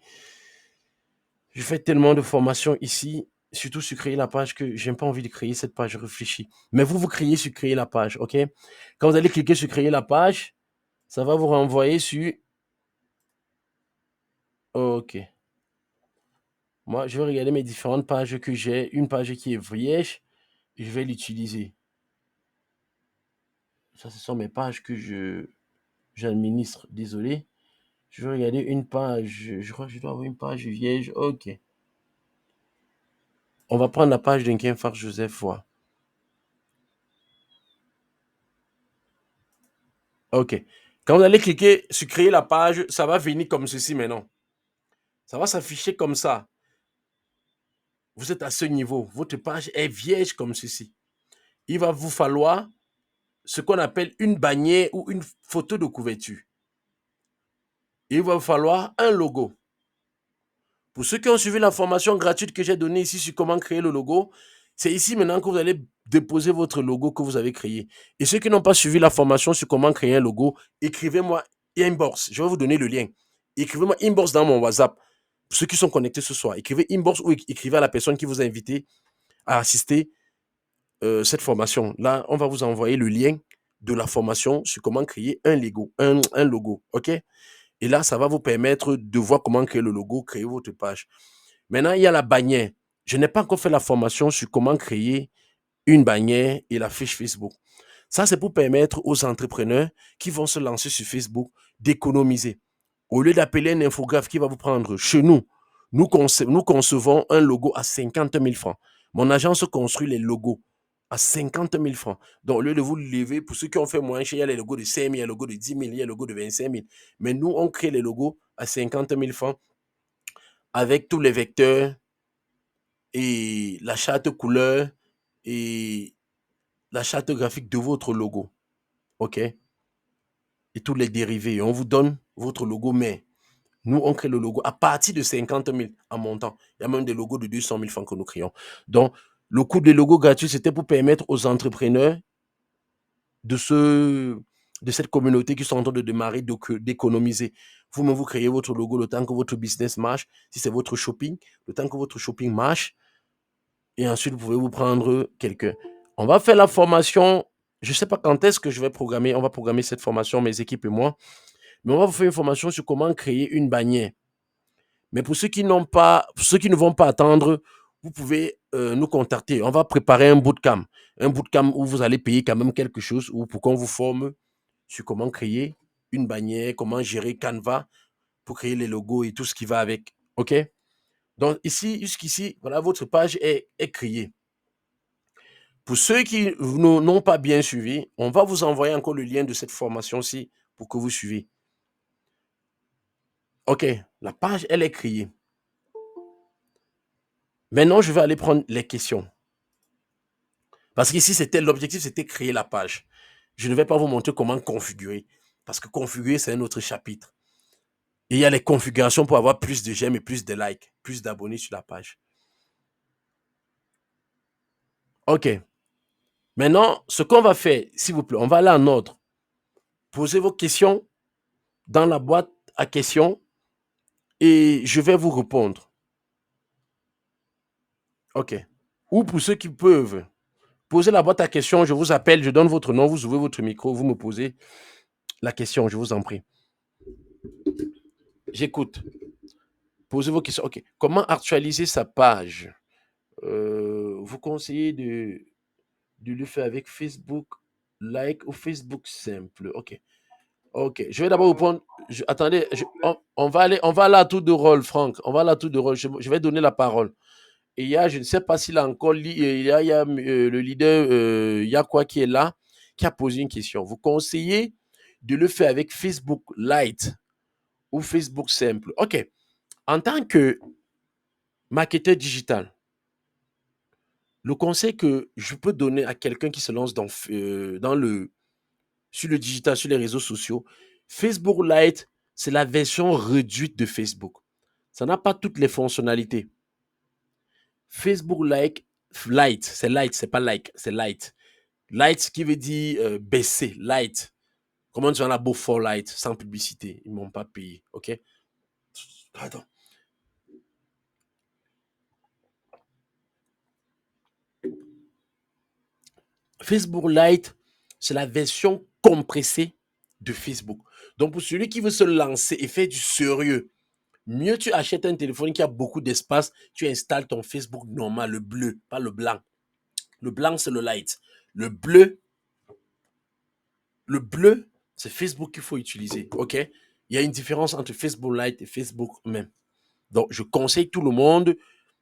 Je fais tellement de formations ici, surtout sur créer la page, que je n'ai pas envie de créer cette page, je réfléchis. Mais vous créez sur créer la page, OK? Quand vous allez cliquer sur créer la page, ça va vous renvoyer sur... OK. Moi, je vais regarder mes différentes pages que j'ai. Une page qui est vierge, je vais l'utiliser. Ça, ce sont mes pages que j'administre. Désolé. Je vais regarder une page. Je crois que je dois avoir une page vierge. OK. On va prendre la page d'un Farc Joseph Foy. OK. Quand vous allez cliquer sur créer la page, ça va venir comme ceci maintenant. Ça va s'afficher comme ça. Vous êtes à ce niveau. Votre page est vierge comme ceci. Il va vous falloir ce qu'on appelle une bannière ou une photo de couverture. Il va vous falloir un logo. Pour ceux qui ont suivi la formation gratuite que j'ai donnée ici sur comment créer le logo, c'est ici maintenant que vous allez déposer votre logo que vous avez créé. Et ceux qui n'ont pas suivi la formation sur comment créer un logo, écrivez-moi inbox. Je vais vous donner le lien. Écrivez-moi inbox dans mon WhatsApp. Pour ceux qui sont connectés ce soir, écrivez inbox ou écrivez à la personne qui vous a invité à assister cette formation. Là, on va vous envoyer le lien de la formation sur comment créer un logo. OK? Et là, ça va vous permettre de voir comment créer le logo, créer votre page. Maintenant, il y a la bannière. Je n'ai pas encore fait la formation sur comment créer une bannière et la fiche Facebook. Ça, c'est pour permettre aux entrepreneurs qui vont se lancer sur Facebook d'économiser. Au lieu d'appeler un infographe qui va vous prendre chez nous, nous concevons un logo à 50 000 francs. Mon agence construit les logos à 50 000 francs. Donc, au lieu de vous lever, pour ceux qui ont fait moins cher, il y a les logos de 5 000, il y a les logos de 10 000, il y a les logos de 25 000. Mais nous, on crée les logos à 50 000 francs avec tous les vecteurs et la charte couleur et la charte graphique de votre logo. OK? Et tous les dérivés. On vous donne votre logo, mais nous, on crée le logo à partir de 50 000 en montant. Il y a même des logos de 200 000 francs que nous créons. Donc, le coût des logos gratuits, c'était pour permettre aux entrepreneurs de cette communauté qui sont en train de démarrer d'économiser. Vous-même, vous créez votre logo le temps que votre business marche. Si c'est votre shopping, le temps que votre shopping marche. Et ensuite, vous pouvez vous prendre quelqu'un. On va faire la formation Je ne sais pas quand est-ce que je vais programmer. On va programmer cette formation, mes équipes et moi. Mais on va vous faire une formation sur comment créer une bannière. Mais pour ceux qui pour ceux qui ne vont pas attendre, vous pouvez nous contacter. On va préparer un bootcamp où vous allez payer quand même quelque chose ou pour qu'on vous forme sur comment créer une bannière, comment gérer Canva pour créer les logos et tout ce qui va avec. OK? Donc ici, jusqu'ici, voilà, votre page est créée. Pour ceux qui n'ont pas bien suivi, on va vous envoyer encore le lien de cette formation-ci pour que vous suiviez. OK, la page, elle est créée. Maintenant, je vais aller prendre les questions. Parce qu'ici, l'objectif, c'était créer la page. Je ne vais pas vous montrer comment configurer. Parce que configurer, c'est un autre chapitre. Et il y a les configurations pour avoir plus de j'aime et plus de likes, plus d'abonnés sur la page. OK. Maintenant, ce qu'on va faire, s'il vous plaît, on va aller en ordre. Posez vos questions dans la boîte à questions et je vais vous répondre. OK. Ou pour ceux qui peuvent, posez la boîte à questions, je vous appelle, je donne votre nom, vous ouvrez votre micro, vous me posez la question, je vous en prie. J'écoute. Posez vos questions. OK. Comment actualiser sa page? Vous conseillez de le faire avec Facebook Like ou Facebook Simple. OK. OK. Je vais d'abord vous prendre. Attendez, on va aller à tour de rôle, Franck. On va à la tour de rôle. Je vais donner la parole. Et il y a, je ne sais pas s'il a encore, il y a le leader, il y a quoi qui est là, qui a posé une question. Vous conseillez de le faire avec Facebook Lite ou Facebook Simple. OK. En tant que marketeur digital, le conseil que je peux donner à quelqu'un qui se lance sur le digital, sur les réseaux sociaux, Facebook Lite, c'est la version réduite de Facebook. Ça n'a pas toutes les fonctionnalités. Facebook Lite, c'est pas like, c'est Lite. Lite qui veut dire baisser, Lite. Comment tu en as beau for Lite, sans publicité, ils ne m'ont pas payé, ok? Attends. Facebook Lite, c'est la version compressée de Facebook. Donc pour celui qui veut se lancer et faire du sérieux, mieux tu achètes un téléphone qui a beaucoup d'espace, tu installes ton Facebook normal, le bleu, pas le blanc. Le blanc, c'est le light. Le bleu, le bleu, c'est Facebook qu'il faut utiliser. OK? Il y a une différence entre Facebook Lite et Facebook même. Donc, je conseille tout le monde,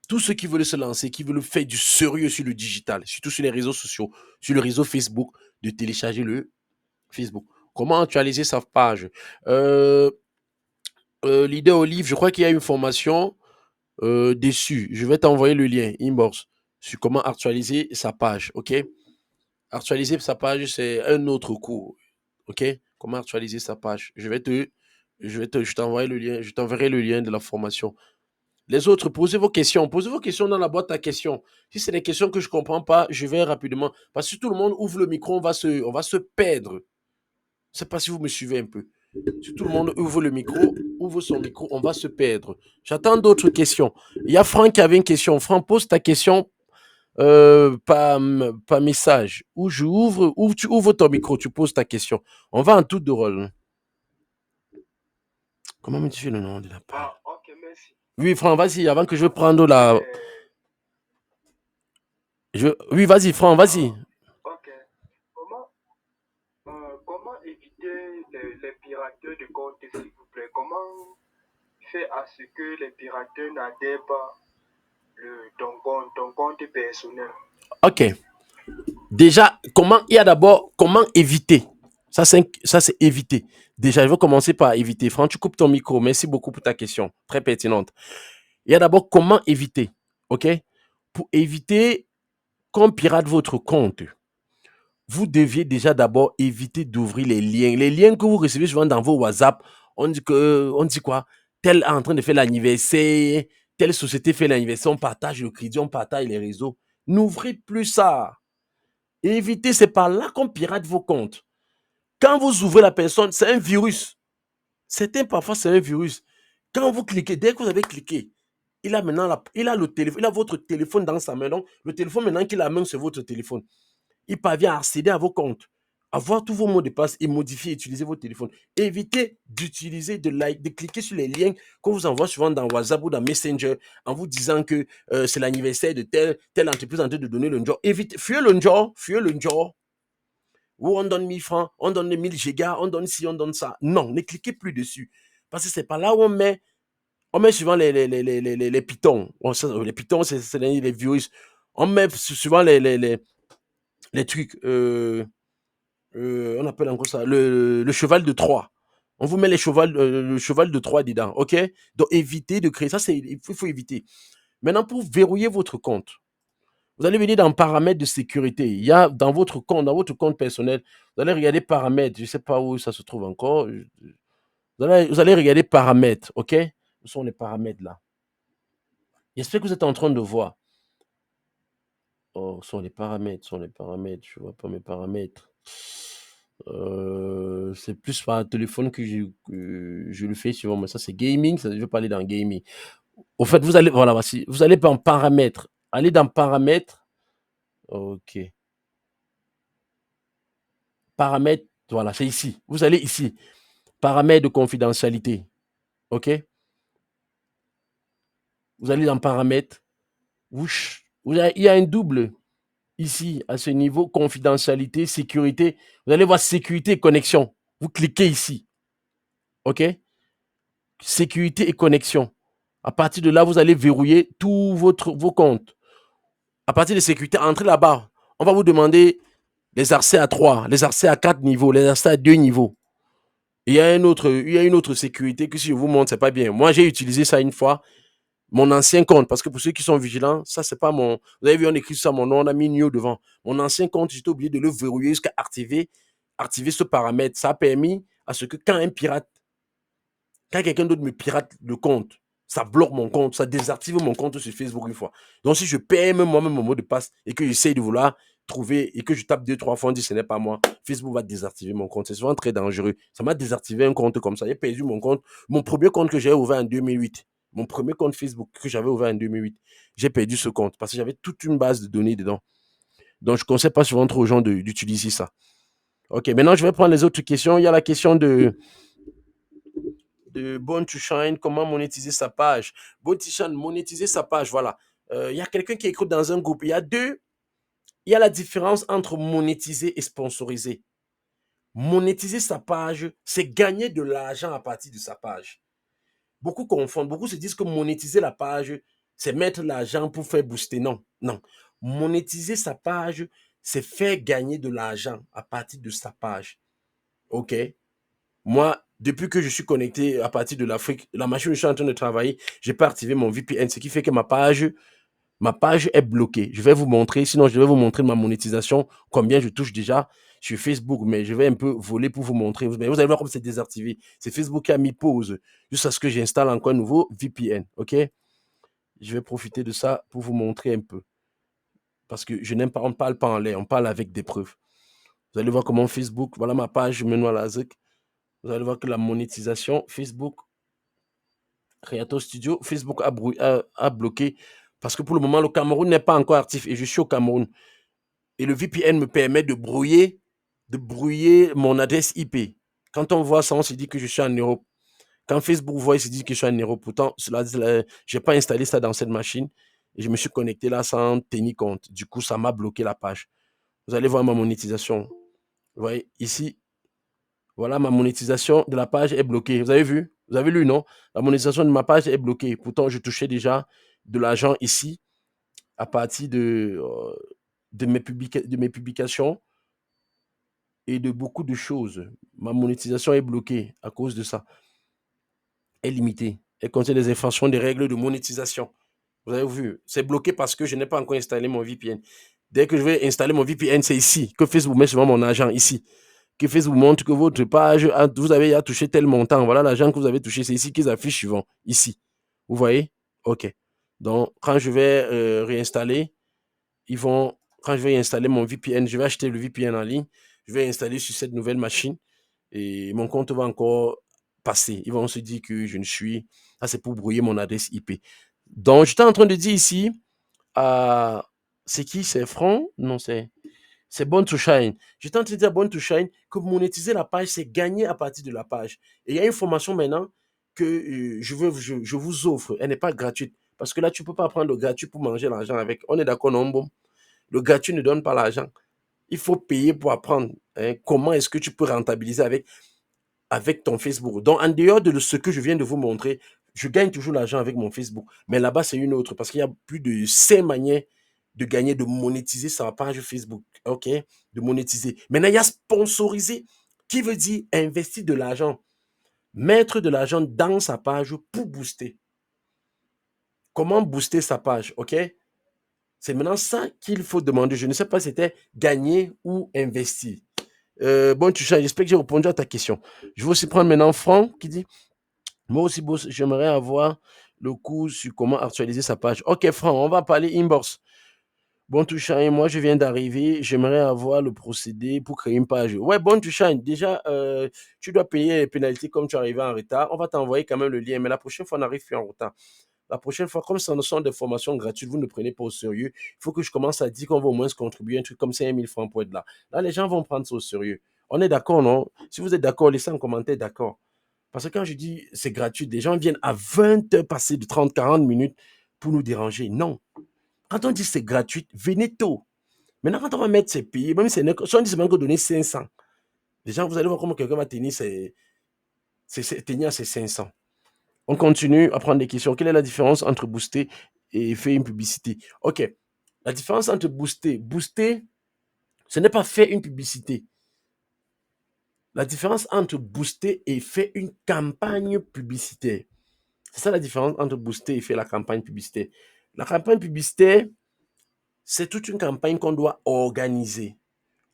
tous ceux qui veulent se lancer, qui veulent faire du sérieux sur le digital, surtout sur les réseaux sociaux, sur le réseau Facebook, de télécharger le Facebook. Comment actualiser sa page? Leader Olive, je crois qu'il y a une formation dessus. Je vais t'envoyer le lien, inbox, sur comment actualiser sa page. OK? Actualiser sa page, c'est un autre cours. OK? Comment actualiser sa page. Je t'envoie le lien, je t'enverrai le lien de la formation. Les autres, posez vos questions. Posez vos questions dans la boîte à questions. Si c'est des questions que je ne comprends pas, je vais rapidement. Parce que si tout le monde ouvre le micro, on va se perdre. Je ne sais pas si vous me suivez un peu. Si tout le monde ouvre le micro, ouvre son micro, on va se perdre. J'attends d'autres questions. Il y a Franck qui avait une question. Franck, pose ta question par message. Ou tu ouvres ton micro, tu poses ta question. On va en tout de rôle. Comment me dis-tu le nom de la page? Ah, ok, merci. Oui, Franck, vas-y, avant que je prenne la. Oui, vas-y, Franck, vas-y. Ok. Comment, comment éviter les pirateurs de compte, s'il vous plaît? Comment faire à ce que les pirateurs n'adhèrent pas ton compte personnel? Ok. Déjà, comment éviter? Ça, c'est éviter. Déjà, je vais commencer par éviter. Franck, tu coupes ton micro. Merci beaucoup pour ta question. Très pertinente. Il y a d'abord comment éviter. OK? Pour éviter qu'on pirate votre compte, vous deviez déjà d'abord éviter d'ouvrir les liens. Les liens que vous recevez souvent dans vos WhatsApp, on dit quoi? Tel est en train de faire l'anniversaire, telle société fait l'anniversaire, on partage le crédit, on partage les réseaux. N'ouvrez plus ça. Évitez, c'est par là qu'on pirate vos comptes. Quand vous ouvrez la personne, c'est un virus. Certains, parfois, c'est un virus. Quand vous cliquez, dès que vous avez cliqué, il a maintenant il a le téléphone, il a votre téléphone dans sa main. Donc, le téléphone, maintenant qu'il a main, c'est votre téléphone. il parvient à accéder à vos comptes, avoir tous vos mots de passe et modifier, utiliser vos téléphones. Évitez d'utiliser, de cliquer sur les liens qu'on vous envoie souvent dans WhatsApp ou dans Messenger en vous disant que c'est l'anniversaire de telle entreprise en train de donner le job. Évitez, fuyez le job. Où on donne 1000 francs, on donne 1000 gigas, on donne ci, on donne ça. Non, ne cliquez plus dessus. Parce que c'est pas là où on met souvent les pitons. Les pitons, c'est les virus. On met souvent les trucs, on appelle encore ça, le cheval de Troie. On vous met le cheval de Troie dedans, ok? Donc évitez de créer ça, il faut éviter. Maintenant, pour verrouiller votre compte, vous allez venir dans paramètres de sécurité. Il y a dans votre compte personnel, vous allez regarder paramètres. Je ne sais pas où ça se trouve encore. Vous allez regarder paramètres, ok? Ce sont les paramètres là. J'espère que vous êtes en train de voir. Oh, ce sont les paramètres, je ne vois pas mes paramètres. C'est plus par téléphone que je le fais souvent, mais ça c'est gaming, je vais parler dans gaming. Au fait, vous allez, voilà, voici, vous allez dans paramètres. Allez dans paramètres. Ok. Paramètres, voilà, c'est ici. Vous allez ici. Paramètres de confidentialité. Ok. Vous allez dans paramètres. Il y a un double ici, à ce niveau, confidentialité, sécurité. Vous allez voir sécurité et connexion. Vous cliquez ici. OK? Sécurité et connexion. À partir de là, vous allez verrouiller tous vos comptes. À partir de sécurité, entrez là-bas. On va vous demander les accès à 3, les accès à 4 niveaux, les accès à 2 niveaux. Il y a une autre sécurité que si je vous montre, c'est pas bien. Moi, j'ai utilisé ça une fois. Mon ancien compte, parce que pour ceux qui sont vigilants, ça, c'est pas mon. Vous avez vu, on écrit ça, mon nom, on a mis new devant. Mon ancien compte, j'étais obligé de le verrouiller jusqu'à activer ce paramètre. Ça a permis à ce que quand quelqu'un d'autre me pirate le compte, ça bloque mon compte, ça désactive mon compte sur Facebook une fois. Donc, si je perds même moi-même mon mot de passe et que j'essaye de vouloir trouver et que je tape 2-3 fois, on dit ce n'est pas moi, Facebook va désactiver mon compte. C'est souvent très dangereux. Ça m'a désactivé un compte comme ça. J'ai perdu mon compte. Mon premier compte que j'ai ouvert en 2008, mon premier compte Facebook que j'avais ouvert en 2008, j'ai perdu ce compte parce que j'avais toute une base de données dedans. Donc, je ne conseille pas souvent trop aux gens d'utiliser ça. Ok, maintenant, je vais prendre les autres questions. Il y a la question de Born to Shine, comment monétiser sa page. Born to Shine, monétiser sa page, voilà. Il y a quelqu'un qui écoute dans un groupe. Il y a la différence entre monétiser et sponsoriser. Monétiser sa page, c'est gagner de l'argent à partir de sa page. Beaucoup confondent, beaucoup se disent que monétiser la page, c'est mettre l'argent pour faire booster. Non, non. Monétiser sa page, c'est faire gagner de l'argent à partir de sa page. OK? Moi, depuis que je suis connecté à partir de l'Afrique, la machine où je suis en train de travailler, je n'ai pas activé mon VPN, ce qui fait que ma page est bloquée. Je vais vous montrer, sinon je vais vous montrer ma monétisation, combien je touche déjà sur Facebook, mais je vais un peu voler pour vous montrer. Mais vous allez voir comme c'est désactivé. C'est Facebook qui a mis pause jusqu'à ce que j'installe encore un nouveau VPN. OK? Je vais profiter de ça pour vous montrer un peu. Parce que je n'aime pas, on ne parle pas en l'air, on parle avec des preuves. Vous allez voir comment Facebook, voilà ma page Benoît Lazic. Vous allez voir que la monétisation, Facebook, Creator Studio, Facebook a bloqué parce que pour le moment, le Cameroun n'est pas encore actif et je suis au Cameroun. Et le VPN me permet de brouiller mon adresse IP. Quand on voit ça, on se dit que je suis en Europe. Quand Facebook voit, il se dit que je suis en Europe. Pourtant, je n'ai pas installé ça dans cette machine et je me suis connecté là sans tenir compte. Du coup, ça m'a bloqué la page. Vous allez voir ma monétisation. Vous voyez, ici, voilà, ma monétisation de la page est bloquée. Vous avez vu? Vous avez lu, non? La monétisation de ma page est bloquée. Pourtant, je touchais déjà de l'argent ici à partir de mes publications et de beaucoup de choses. Ma monétisation est bloquée à cause de ça. Est limitée. Elle contient des infractions des règles de monétisation. Vous avez vu? C'est bloqué parce que je n'ai pas encore installé mon VPN. Dès que je vais installer mon VPN, c'est ici que Facebook met souvent mon argent, ici. Que Facebook montre que votre page, vous avez touché tel montant. Voilà l'argent que vous avez touché. C'est ici qu'ils affichent suivant. Ici. Vous voyez? OK. Donc, quand je vais réinstaller, quand je vais installer mon VPN, je vais acheter le VPN en ligne. Je vais installer sur cette nouvelle machine et mon compte va encore passer. Ils vont se dire que je ne suis. Ça, c'est pour brouiller mon adresse IP. Donc, j'étais en train de dire ici, c'est qui? C'est Franck? Non, c'est C'est Born to Shine. J'étais en train de dire Born to Shine que monétiser la page, c'est gagner à partir de la page. Et il y a une formation maintenant que je vous offre. Elle n'est pas gratuite. Parce que là, tu ne peux pas prendre le gratuit pour manger l'argent avec. On est d'accord, non, bon. Le gratuit ne donne pas l'argent. Il faut payer pour apprendre, hein, comment est-ce que tu peux rentabiliser avec ton Facebook. Donc, en dehors de ce que je viens de vous montrer, je gagne toujours l'argent avec mon Facebook. Mais là-bas, c'est une autre parce qu'il y a plus de 5 manières de gagner, de monétiser sa page Facebook. OK? De monétiser. Maintenant, il y a sponsoriser qui veut dire investir de l'argent, mettre de l'argent dans sa page pour booster. Comment booster sa page? OK? C'est maintenant ça qu'il faut demander. Je ne sais pas si c'était gagner ou investir. Bon, j'espère que j'ai répondu à ta question. Je vais aussi prendre maintenant Franck qui dit moi aussi, boss, j'aimerais avoir le cours sur comment actualiser sa page. Ok, Franck, on va parler inbox. Bon, to shine, moi je viens d'arriver, j'aimerais avoir le procédé pour créer une page. Ouais, bon, to shine, déjà, tu dois payer les pénalités comme tu es arrivé en retard. On va t'envoyer quand même le lien, mais la prochaine fois, on n'arrive plus en retard. La prochaine fois, comme ce sont des formations gratuites, vous ne prenez pas au sérieux. Il faut que je commence à dire qu'on va au moins se contribuer un truc comme 5000 francs pour être là. Là, les gens vont prendre ça au sérieux. On est d'accord, non? Si vous êtes d'accord, laissez un commentaire d'accord. Parce que quand je dis c'est gratuit, des gens viennent à 20 heures passées de 30, 40 minutes pour nous déranger. Non. Quand on dit c'est gratuit, venez tôt. Maintenant, quand on va mettre ses pays, même si on dit seulement que donner 500, les gens, vous allez voir comment quelqu'un va tenir tenir ses 500. On continue à prendre des questions. Quelle est la différence entre booster et faire une publicité? Ok. La différence entre booster, ce n'est pas faire une publicité. La différence entre booster et faire une campagne publicitaire. C'est ça la différence entre booster et faire la campagne publicitaire. La campagne publicitaire, c'est toute une campagne qu'on doit organiser.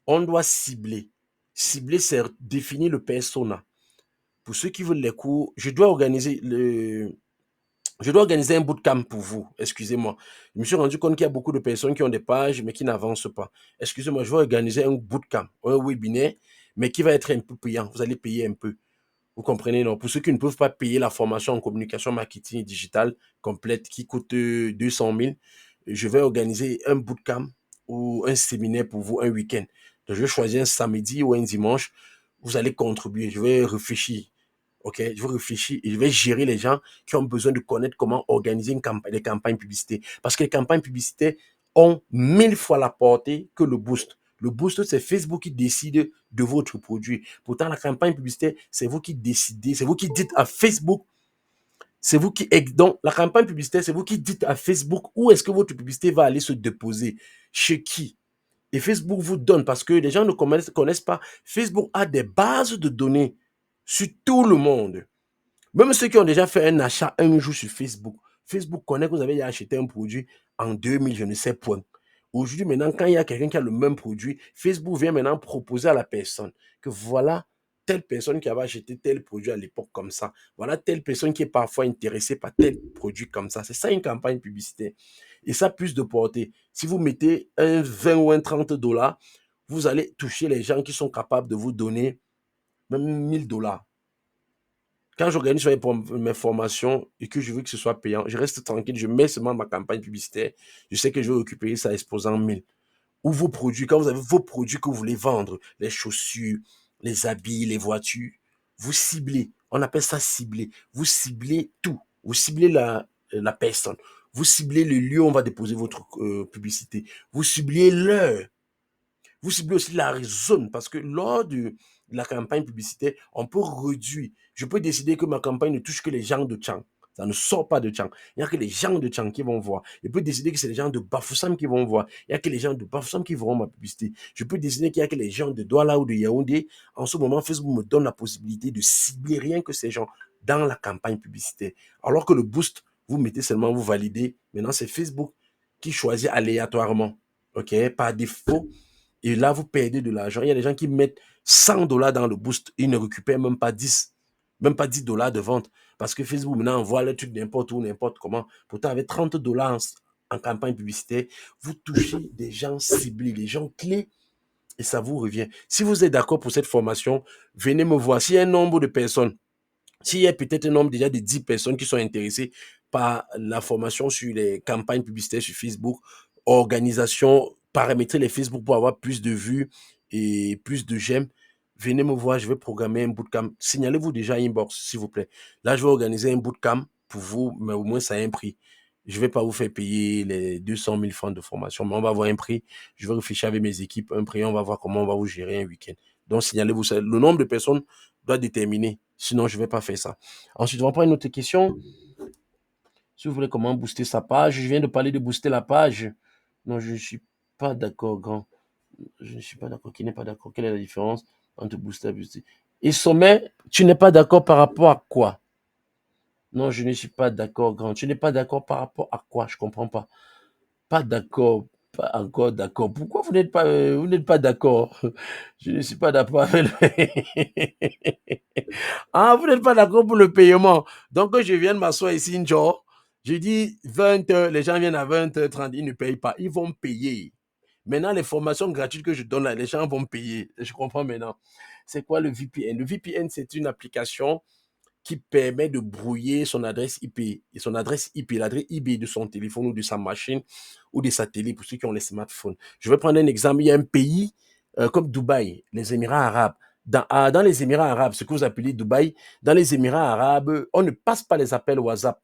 On doit cibler. Cibler, c'est définir le persona. Pour ceux qui veulent les cours, je dois organiser un bootcamp pour vous. Excusez-moi. Je me suis rendu compte qu'il y a beaucoup de personnes qui ont des pages, mais qui n'avancent pas. Excusez-moi, je vais organiser un bootcamp, un webinaire, mais qui va être un peu payant. Vous allez payer un peu. Vous comprenez, non? Pour ceux qui ne peuvent pas payer la formation en communication, marketing et digital complète qui coûte 200 000, je vais organiser un bootcamp ou un séminaire pour vous un week-end. Donc, je vais choisir un samedi ou un dimanche. Vous allez contribuer. Je vais réfléchir. OK? Je vais réfléchir et je vais gérer les gens qui ont besoin de connaître comment organiser des campagnes publicitaires. Parce que les campagnes publicitaires ont 1000 fois la portée que le boost. Le boost, c'est Facebook qui décide de votre produit. Pourtant, la campagne publicitaire, c'est vous qui décidez, c'est vous qui dites à Facebook, c'est vous qui... Donc, la campagne publicitaire, c'est vous qui dites à Facebook où est-ce que votre publicité va aller se déposer, chez qui. Et Facebook vous donne, parce que les gens ne connaissent pas, Facebook a des bases de données sur tout le monde. Même ceux qui ont déjà fait un achat un jour sur Facebook, Facebook connaît que vous avez acheté un produit en 2000, je ne sais point. Aujourd'hui, maintenant, quand il y a quelqu'un qui a le même produit, Facebook vient maintenant proposer à la personne que voilà telle personne qui avait acheté tel produit à l'époque comme ça. Voilà telle personne qui est parfois intéressée par tel produit comme ça. C'est ça une campagne publicitaire. Et ça a plus de portée. Si vous mettez un 20 ou un 30 dollars, vous allez toucher les gens qui sont capables de vous donner même 1000 dollars. Quand j'organise mes formations et que je veux que ce soit payant, je reste tranquille, je mets seulement ma campagne publicitaire. Je sais que je vais récupérer ça exposant 1000. Ou vos produits, quand vous avez vos produits que vous voulez vendre, les chaussures, les habits, les voitures, vous ciblez. On appelle ça cibler. Vous ciblez tout. Vous ciblez la personne. Vous ciblez le lieu où on va déposer votre publicité. Vous ciblez l'heure. Vous ciblez aussi la zone parce que lors de la campagne publicitaire, on peut réduire. Je peux décider que ma campagne ne touche que les gens de Tchang. Ça ne sort pas de Tchang. Il n'y a que les gens de Tchang qui vont voir. Je peux décider que c'est les gens de Bafoussam qui vont voir. Il n'y a que les gens de Bafoussam qui verront ma publicité. Je peux décider qu'il n'y a que les gens de Douala ou de Yaoundé. En ce moment, Facebook me donne la possibilité de cibler rien que ces gens dans la campagne publicitaire. Alors que le boost, vous mettez seulement, vous validez. Maintenant, c'est Facebook qui choisit aléatoirement. OK? Par défaut, et là, vous perdez de l'argent. Il y a des gens qui mettent 100 dollars dans le boost. Ils ne récupèrent même pas 10. Même pas 10 dollars de vente. Parce que Facebook maintenant envoie le truc n'importe où, n'importe comment. Pourtant, avec 30 dollars en campagne publicitaire, vous touchez des gens ciblés, des gens clés. Et ça vous revient. Si vous êtes d'accord pour cette formation, venez me voir. S'il y a un nombre de personnes, s'il y a peut-être un nombre déjà de 10 personnes qui sont intéressées par la formation sur les campagnes publicitaires sur Facebook, organisation paramétrer les Facebook pour avoir plus de vues et plus de j'aime, venez me voir, je vais programmer un bootcamp. Signalez-vous déjà inbox, s'il vous plaît. Là, je vais organiser un bootcamp pour vous, mais au moins ça a un prix. Je ne vais pas vous faire payer les 200 000 francs de formation, mais on va avoir un prix. Je vais réfléchir avec mes équipes, un prix, on va voir comment on va vous gérer un week-end. Donc, signalez-vous. Le nombre de personnes doit déterminer. Sinon, je ne vais pas faire ça. Ensuite, on va prendre une autre question. Si vous voulez comment booster sa page, je viens de parler de booster la page. Non, je ne suis pas d'accord, grand. Je ne suis pas d'accord. Qui n'est pas d'accord? Quelle est la différence entre booster et booster? Et sommet, tu n'es pas d'accord par rapport à quoi? Non, je ne suis pas d'accord, grand. Tu n'es pas d'accord par rapport à quoi? Je ne comprends pas. Pas d'accord. Pas encore d'accord. Pourquoi vous n'êtes pas d'accord? Je ne suis pas d'accord avec Ah, vous n'êtes pas d'accord pour le paiement. Donc, je viens de m'asseoir ici, Njo. Je dis 20h, les gens viennent à 20h30, ils ne payent pas. Ils vont payer. Maintenant, les formations gratuites que je donne là, les gens vont payer. Je comprends maintenant. C'est quoi le VPN? Le VPN, c'est une application qui permet de brouiller son adresse IP. Et son adresse IP, l'adresse IP de son téléphone ou de sa machine ou de sa télé pour ceux qui ont les smartphones. Je vais prendre un exemple. Il y a un pays comme Dubaï, les Émirats arabes. Dans les Émirats arabes, ce que vous appelez Dubaï, dans les Émirats arabes, on ne passe pas les appels WhatsApp.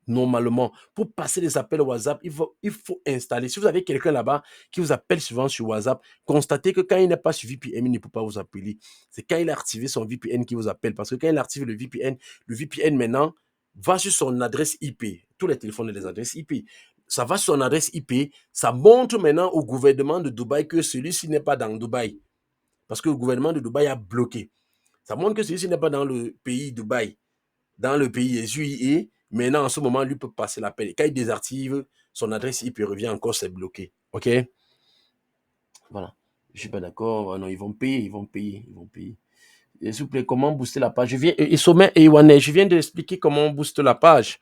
Normalement, pour passer les appels WhatsApp, il faut installer. Si vous avez quelqu'un là-bas qui vous appelle souvent sur WhatsApp, constatez que quand il n'est pas sur VPN, il ne peut pas vous appeler. C'est quand il a activé son VPN qui vous appelle. Parce que quand il active le VPN maintenant va sur son adresse IP. Tous les téléphones ont des adresses IP. Ça va sur son adresse IP. Ça montre maintenant au gouvernement de Dubaï que celui-ci n'est pas dans Dubaï. Parce que le gouvernement de Dubaï a bloqué. Ça montre que celui-ci n'est pas dans le pays Dubaï, dans le pays des UIE. Maintenant, en ce moment, lui peut passer l'appel. Quand il désactive, son adresse IP revient encore, c'est bloqué. OK? Voilà. Je ne suis pas d'accord. Non, ils vont payer, ils vont payer, ils vont payer. S'il vous plaît, comment booster la page? Et Sommet et Iwane, je viens d'expliquer comment on booste la page.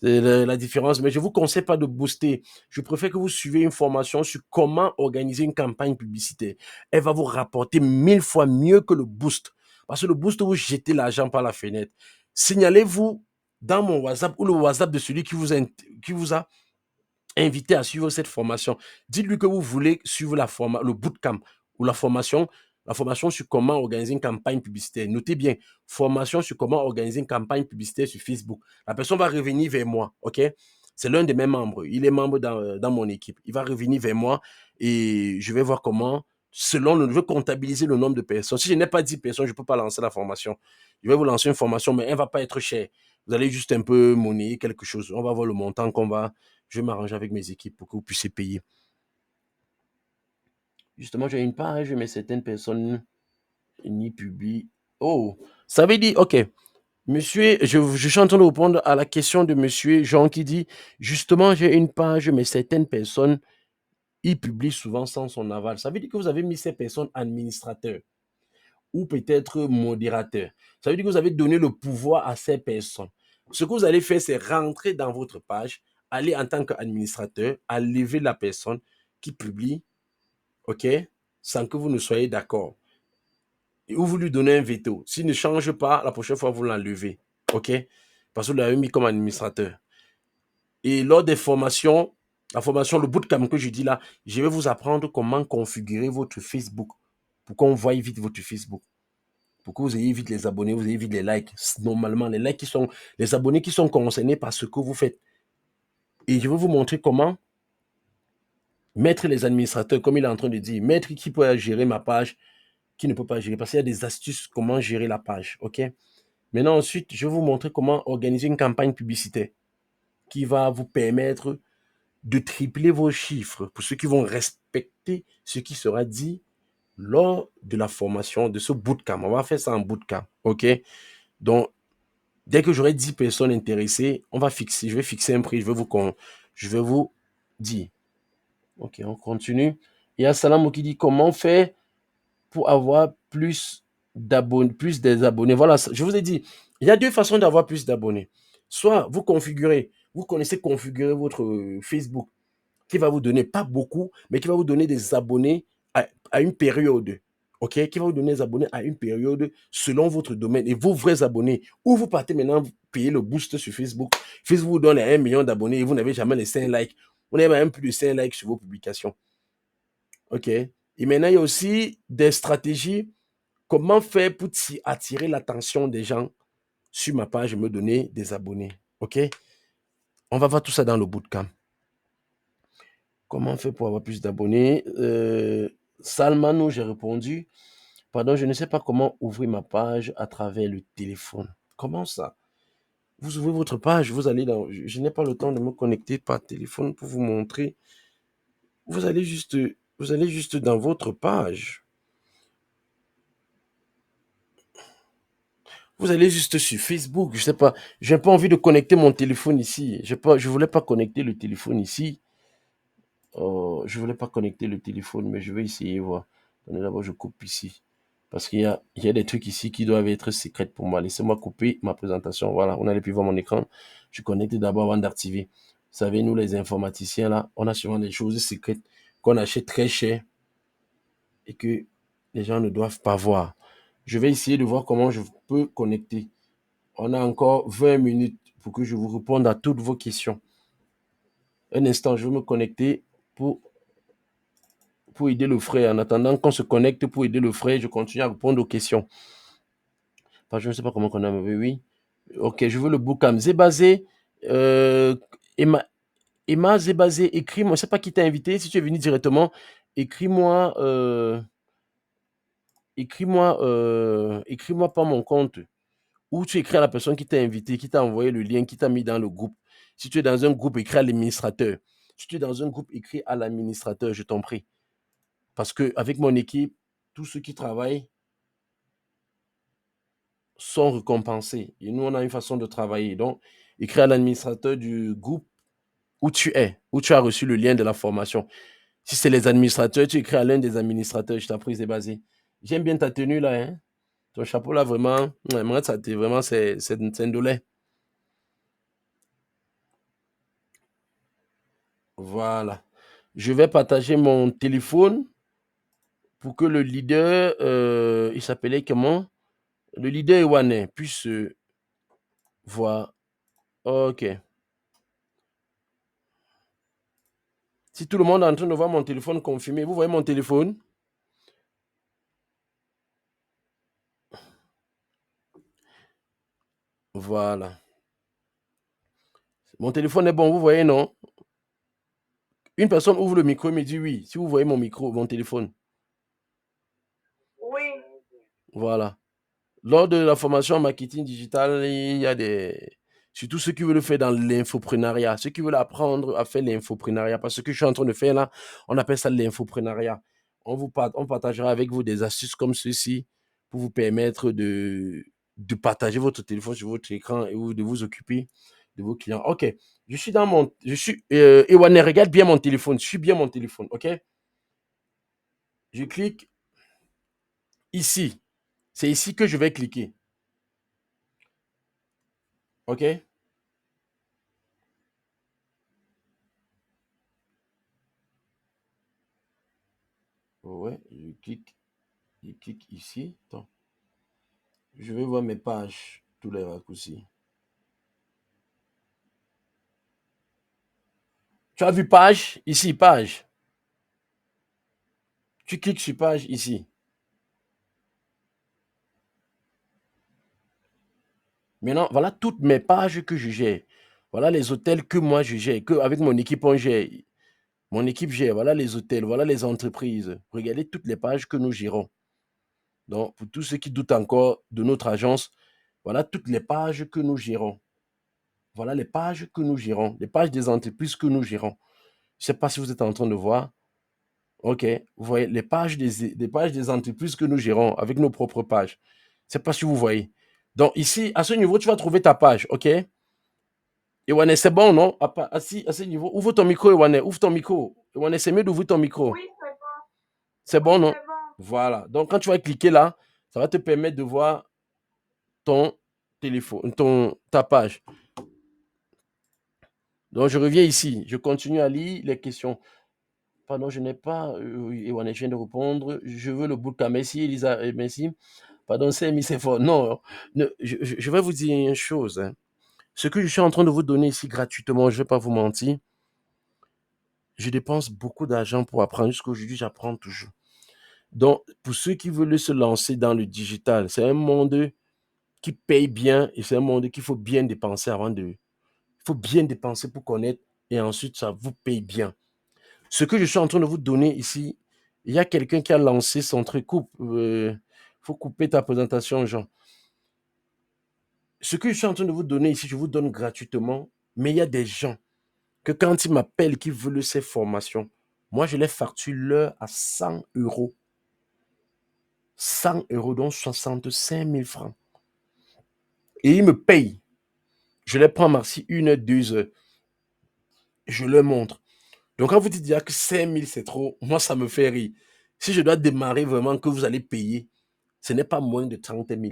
C'est la différence, mais je ne vous conseille pas de booster. Je préfère que vous suivez une formation sur comment organiser une campagne publicitaire. Elle va vous rapporter 1000 fois mieux que le boost. Parce que le boost, vous jetez l'argent par la fenêtre. Signalez-vous dans mon WhatsApp ou le WhatsApp de celui qui vous a invité à suivre cette formation. Dites-lui que vous voulez suivre le bootcamp ou la formation sur comment organiser une campagne publicitaire. Notez bien, formation sur comment organiser une campagne publicitaire sur Facebook. La personne va revenir vers moi, OK? C'est l'un de mes membres. Il est membre dans mon équipe. Il va revenir vers moi et je vais voir comment, je vais comptabiliser le nombre de personnes. Si je n'ai pas 10 personnes, je ne peux pas lancer la formation. Je vais vous lancer une formation, mais elle ne va pas être chère. Vous allez juste un peu monnayer quelque chose. On va voir le montant je vais m'arranger avec mes équipes pour que vous puissiez payer. Justement, j'ai une page, mais certaines personnes n'y publient. Oh, ça veut dire, OK. Monsieur, je suis en train de répondre à la question de monsieur Jean qui dit, justement, j'ai une page, mais certaines personnes y publient souvent sans son aval. Ça veut dire que vous avez mis ces personnes administrateurs ou peut-être modérateurs. Ça veut dire que vous avez donné le pouvoir à ces personnes. Ce que vous allez faire, c'est rentrer dans votre page, aller en tant qu'administrateur, enlever la personne qui publie, OK, sans que vous ne soyez d'accord. Ou vous lui donnez un veto. S'il ne change pas, la prochaine fois, vous l'enlevez. OK? Parce que vous l'avez mis comme administrateur. Et lors des formations, le bootcamp que je dis là, je vais vous apprendre comment configurer votre Facebook pour qu'on voie vite votre Facebook. Pour que vous ayez vite les abonnés, vous ayez vite les likes. Normalement, les abonnés qui sont concernés par ce que vous faites. Et je vais vous montrer comment mettre les administrateurs, comme il est en train de dire, mettre qui peut gérer ma page, qui ne peut pas gérer. Parce qu'il y a des astuces comment gérer la page. OK? Maintenant, ensuite, je vais vous montrer comment organiser une campagne publicitaire qui va vous permettre de tripler vos chiffres pour ceux qui vont respecter ce qui sera dit lors de la formation de ce bootcamp. On va faire ça en bootcamp. OK? Donc, dès que j'aurai 10 personnes intéressées, je vais fixer un prix, je vais vous dire. OK, on continue. Il y a Salam qui dit comment faire pour avoir plus des abonnés. Voilà, je vous ai dit, il y a deux façons d'avoir plus d'abonnés. Soit vous connaissez configurer votre Facebook qui va vous donner pas beaucoup, mais qui va vous donner des abonnés à une période. OK? Qui va vous donner des abonnés à une période selon votre domaine et vos vrais abonnés. Ou vous partez maintenant payer le boost sur Facebook. Facebook vous donne 1 million d'abonnés et vous n'avez jamais les 5 likes. Vous n'avez même plus de 5 likes sur vos publications. OK. Et maintenant, il y a aussi des stratégies. Comment faire pour attirer l'attention des gens sur ma page et me donner des abonnés. OK? On va voir tout ça dans le bootcamp. Comment faire pour avoir plus d'abonnés? Salman, j'ai répondu. Pardon, je ne sais pas comment ouvrir ma page à travers le téléphone. Comment ça? Vous ouvrez votre page, vous allez dans... Je n'ai pas le temps de me connecter par téléphone pour vous montrer. Vous allez juste dans votre page. Vous allez juste sur Facebook, je sais pas. J'ai pas envie de connecter mon téléphone ici. Je voulais pas connecter le téléphone ici. Je voulais pas connecter le téléphone, mais je vais essayer voir. Attendez, d'abord, je coupe ici. Parce qu'il y a des trucs ici qui doivent être secrets pour moi. Laissez-moi couper ma présentation. Voilà, on allait plus voir mon écran. Je connecte d'abord avant d'activer. Vous savez, nous, les informaticiens, là, on a souvent des choses secrètes qu'on achète très cher et que les gens ne doivent pas voir. Je vais essayer de voir comment je peux connecter. On a encore 20 minutes pour que je vous réponde à toutes vos questions. Un instant, je vais me connecter pour aider le frère. En attendant qu'on se connecte pour aider le frère, je continue à répondre aux questions. Enfin, je ne sais pas comment on a, mais oui. Ok, je veux le bookcam. Zébazé, Emma Zébazé, écris-moi. Je ne sais pas qui t'a invité. Si tu es venu directement, écris-moi, écris-moi par mon compte. Ou tu écris à la personne qui t'a invité, qui t'a envoyé le lien, qui t'a mis dans le groupe. Si tu es dans un groupe, écris à l'administrateur. Si tu es dans un groupe, écris à l'administrateur, je t'en prie. Parce qu'avec mon équipe, tous ceux qui travaillent sont récompensés. Et nous, on a une façon de travailler. Donc, écris à l'administrateur du groupe où tu es, où tu as reçu le lien de la formation. Si c'est les administrateurs, tu écris à l'un des administrateurs. Je t'en prie, c'est basé. J'aime bien ta tenue là. Hein? Ton chapeau là, vraiment, moi, ça, vraiment, c'est un dolé. Voilà. Je vais partager mon téléphone pour que le leader, il s'appelait comment? Le leader Iwanais puisse voir. Ok. Si tout le monde est en train de voir mon téléphone confirmé, vous voyez mon téléphone? Voilà. Mon téléphone est bon, vous voyez, non? Une personne ouvre le micro et me dit oui. Si vous voyez mon micro, mon téléphone. Oui. Voilà. Lors de la formation en marketing digital, il y a des... Surtout ceux qui veulent faire dans l'infoprenariat, ceux qui veulent apprendre à faire l'infoprenariat. Parce que ce que je suis en train de faire là, on appelle ça l'infoprenariat. On partagera avec vous des astuces comme ceci pour vous permettre de partager votre téléphone sur votre écran et de vous occuper de vos clients. Ok, je suis dans mon... Ewane, regarde bien mon téléphone. Je suis bien mon téléphone, ok? Je clique ici. C'est ici que je vais cliquer. Ok? Ouais, je clique ici. Attends. Je vais voir mes pages, tous les raccourcis. Tu as vu page? Ici, page. Tu cliques sur page ici. Maintenant, voilà toutes mes pages que je gère. Voilà les hôtels que moi je gère, que avec mon équipe on gère. Mon équipe gère. Voilà les hôtels, voilà les entreprises. Regardez toutes les pages que nous gérons. Donc, pour tous ceux qui doutent encore de notre agence, voilà toutes les pages que nous gérons. Voilà les pages que nous gérons, les pages des entreprises que nous gérons. Je ne sais pas si vous êtes en train de voir. OK. Vous voyez les pages des entreprises que nous gérons avec nos propres pages. Je ne sais pas si vous voyez. Donc, ici, à ce niveau, tu vas trouver ta page. OK. Ewane, c'est bon, non? À ce niveau, ouvre ton micro, Ewane. Ouvre ton micro. Ewane, c'est mieux d'ouvrir ton micro. Oui, c'est bon. C'est bon, Oui, non? c'est bon. Voilà. Donc, quand tu vas cliquer là, ça va te permettre de voir ton téléphone, ta page. Donc, je reviens ici. Je continue à lire les questions. Pardon, je n'ai pas. Ewane, je viens de répondre. Je veux le bootcamp. Merci, Elisa. Merci. Pardon, c'est mis, c'est fort. Non, je vais vous dire une chose. Hein. Ce que je suis en train de vous donner ici gratuitement, je ne vais pas vous mentir. je dépense beaucoup d'argent pour apprendre. Jusqu'aujourd'hui, j'apprends toujours. Donc, pour ceux qui veulent se lancer dans le digital, c'est un monde qui paye bien et c'est un monde qu'il faut bien dépenser avant de... Il faut bien dépenser pour connaître et ensuite ça vous paye bien. Ce que je suis en train de vous donner ici, il y a quelqu'un qui a lancé son truc. Faut couper ta présentation, Jean. Ce que je suis en train de vous donner ici, je vous donne gratuitement, mais il y a des gens que quand ils m'appellent, qui veulent ces formations, moi je les facture l'heure à 100 euros. 100 euros, donc 65 000 francs. Et ils me payent. Je les prends maxi 1 heure, 2 heures. Je leur montre. Donc, quand vous dites déjà que 5 000 c'est trop, moi, ça me fait rire. Si je dois démarrer vraiment que vous allez payer, ce n'est pas moins de 30 000.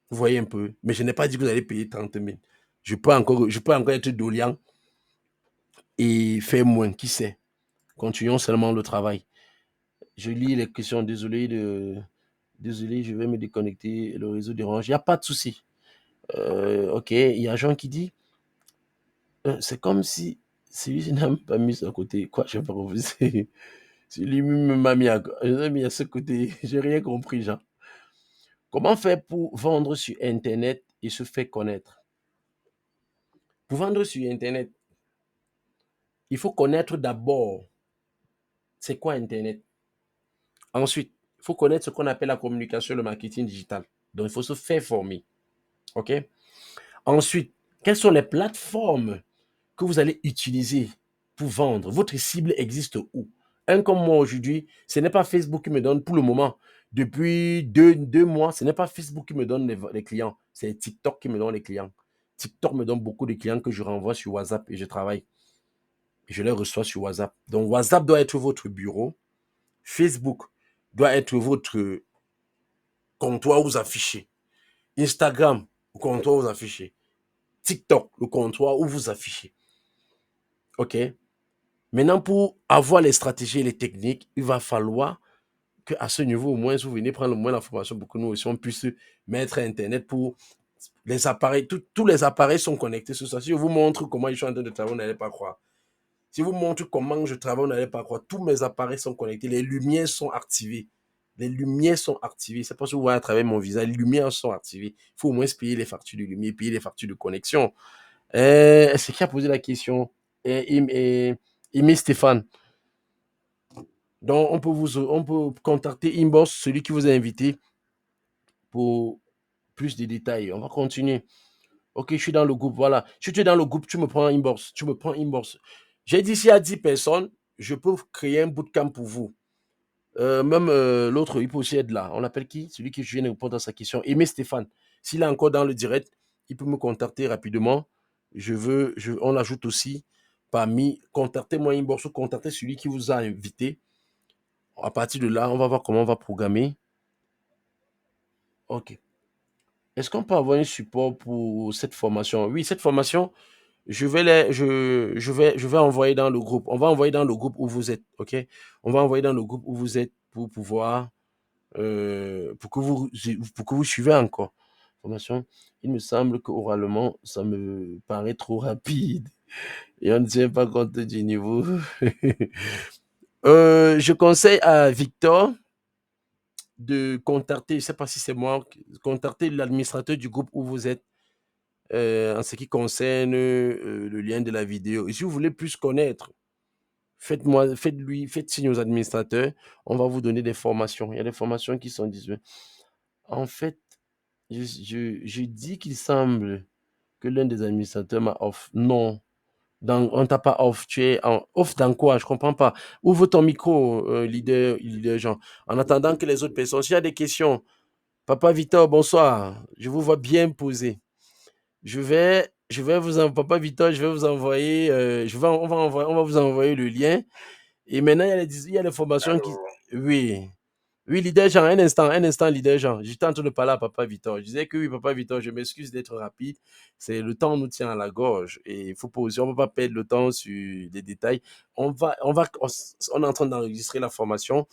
Vous voyez un peu. Mais je n'ai pas dit que vous allez payer 30 000. Je peux encore être doliant et faire moins, qui sait. Continuons seulement le travail. Je lis les questions. Désolé, je vais me déconnecter. Le réseau dérange. Il n'y a pas de souci. Ok, il y a Jean qui dit c'est comme si celui-ci n'a pas mis à côté. Quoi, je vais pas refuser. Lui-même m'a mis à ce côté. J'ai rien compris, Jean. Comment faire pour vendre sur Internet et se faire connaître? Pour vendre sur Internet, il faut connaître d'abord c'est quoi Internet. Ensuite, il faut connaître ce qu'on appelle la communication, le marketing digital. Donc, il faut se faire former. OK? Ensuite, quelles sont les plateformes que vous allez utiliser pour vendre? Votre cible existe où? Un comme moi aujourd'hui, ce n'est pas Facebook qui me donne pour le moment. Depuis deux mois, ce n'est pas Facebook qui me donne les clients, c'est TikTok qui me donne les clients. TikTok me donne beaucoup de clients que je renvoie sur WhatsApp et je travaille. Je les reçois sur WhatsApp. Donc WhatsApp doit être votre bureau. Facebook doit être votre comptoir où vous affichez. Instagram, le comptoir où vous affichez. TikTok, le comptoir où vous affichez. OK? Maintenant, pour avoir les stratégies et les techniques, il va falloir qu'à ce niveau, au moins, vous venez prendre au moins l'information pour que nous aussi, on puisse mettre Internet pour les appareils. Tous les appareils sont connectés sur ça. Si je vous montre comment je suis en train de travailler, vous n'allez pas croire. Si je vous montre comment je travaille, vous n'allez pas croire. Tous mes appareils sont connectés. Les lumières sont activées. Les lumières sont activées. C'est pas si vous voyez à travers mon visage. Les lumières sont activées. Il faut au moins payer les factures de lumière, payer les factures de connexion. C'est qui a posé la question? Aimé Stéphane. Donc, on peut contacter Inbox, celui qui vous a invité, pour plus de détails. On va continuer. Ok, je suis dans le groupe. Voilà. Si tu es dans le groupe, tu me prends Inbox. Tu me prends Inbox. J'ai dit, s'il y a 10 personnes, je peux créer un bootcamp pour vous. Même l'autre, il peut aussi être là. On l'appelle qui? Celui qui vient de répondre à sa question. Aimé Stéphane. S'il est encore dans le direct, il peut me contacter rapidement. On l'ajoute aussi parmi. Contactez-moi Inbox ou contactez celui qui vous a invité. À partir de là, on va voir comment on va programmer. Ok. Est-ce qu'on peut avoir un support pour cette formation? Oui, cette formation, je vais envoyer dans le groupe. On va envoyer dans le groupe où vous êtes, ok? On va envoyer dans le groupe où vous êtes pour pouvoir, pour que vous suivez encore. Formation, il me semble qu'oralement, ça me paraît trop rapide et on ne tient pas compte du niveau. Je conseille à Victor de contacter, je ne sais pas si c'est moi, contacter l'administrateur du groupe où vous êtes en ce qui concerne le lien de la vidéo. Et si vous voulez plus connaître, faites signe aux administrateurs. On va vous donner des formations. Il y a des formations qui sont disponibles. En fait, je dis qu'il semble que l'un des administrateurs m'a off. Non, on t'a pas off. Tu es en off dans quoi? Je comprends pas. Ouvre ton micro, leader Jean. En attendant que les autres personnes, s'il y a des questions, Papa Victor, bonsoir. Je vous vois bien posé. Papa Victor, je vais vous envoyer, on va vous envoyer le lien. Et maintenant, il y a les formations qui, Allô? oui, oui, leader Jean, un instant, leader Jean. J'étais en train de parler à Papa Victor. Je disais que oui, Papa Victor, je m'excuse d'être rapide. C'est le temps nous tient à la gorge et il faut pas aussi, on ne va pas perdre le temps sur des détails. On est en train d'enregistrer la formation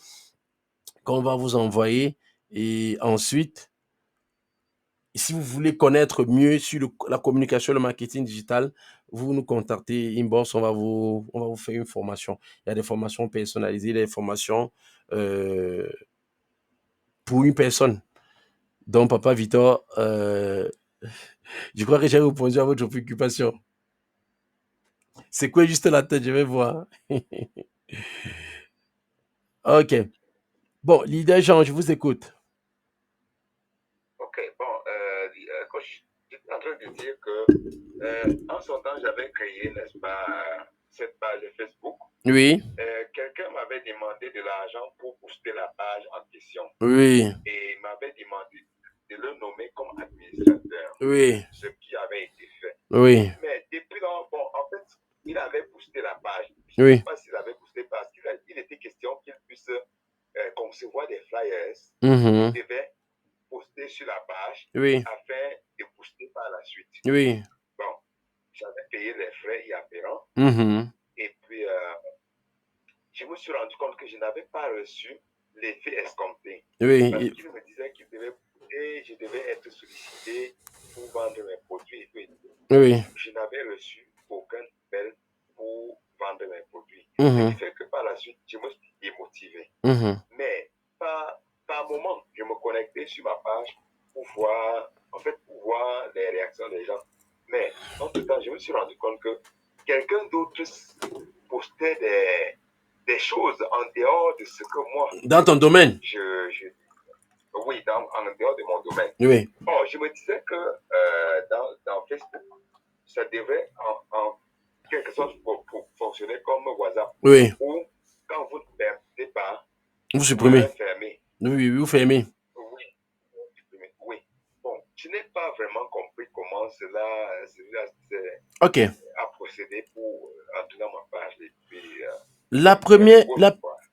qu'on va vous envoyer et ensuite, Si vous voulez connaître mieux sur la communication, le marketing digital, vous nous contactez Inbox, on va vous faire une formation. Il y a des formations personnalisées, des formations euh, pour une personne. Donc, Papa Victor, je crois que j'ai répondu à votre préoccupation. C'est quoi juste la tête? Je vais voir. Ok. Bon, leader Jean, je vous écoute. Ok, bon, quand j'étais en train de dire que en son temps, j'avais créé, n'est-ce pas, cette page Facebook. Oui. Quelqu'un m'avait demandé de l'argent pour booster la page en question. Oui. Et il m'avait demandé de le nommer comme administrateur. Oui. Ce qui avait été fait. Oui. Mais depuis lors, bon, en fait, il avait boosté la page. Je ne Oui. sais pas s'il avait boosté parce qu'il était question qu'il puisse concevoir des flyers. Mhm. Il devait poster sur la page Oui. afin de booster par la suite. Oui. Bon, j'avais payé les frais y afférents. Mhm. Et puis, je me suis rendu compte que je n'avais pas reçu l'effet escompté. Oui. Parce qu'il me disait qu'il devait booster, je devais être sollicité pour vendre mes produits. Et puis, Oui. je n'avais reçu aucun appel pour vendre mes produits. Ce Mhm. qui fait que par la suite, je me suis démotivé. Mhm. Mais par moment, je me connectais sur ma page pour voir, pour voir les réactions des gens. Mais en tout temps, je me suis rendu compte que quelqu'un d'autre postait des choses en dehors de ce que moi. Dans ton domaine? Oui, en dehors de mon domaine. Oui. Bon, je me disais que dans Facebook, ça devrait en quelque sorte pour fonctionner comme WhatsApp. Oui. Ou quand vous ne permettez pas, Vous supprimez. Fermez. Oui, vous fermez. Oui. Bon, je n'ai pas vraiment compris comment cela Ok. a procédé pour entrer dans ma page. Et puis,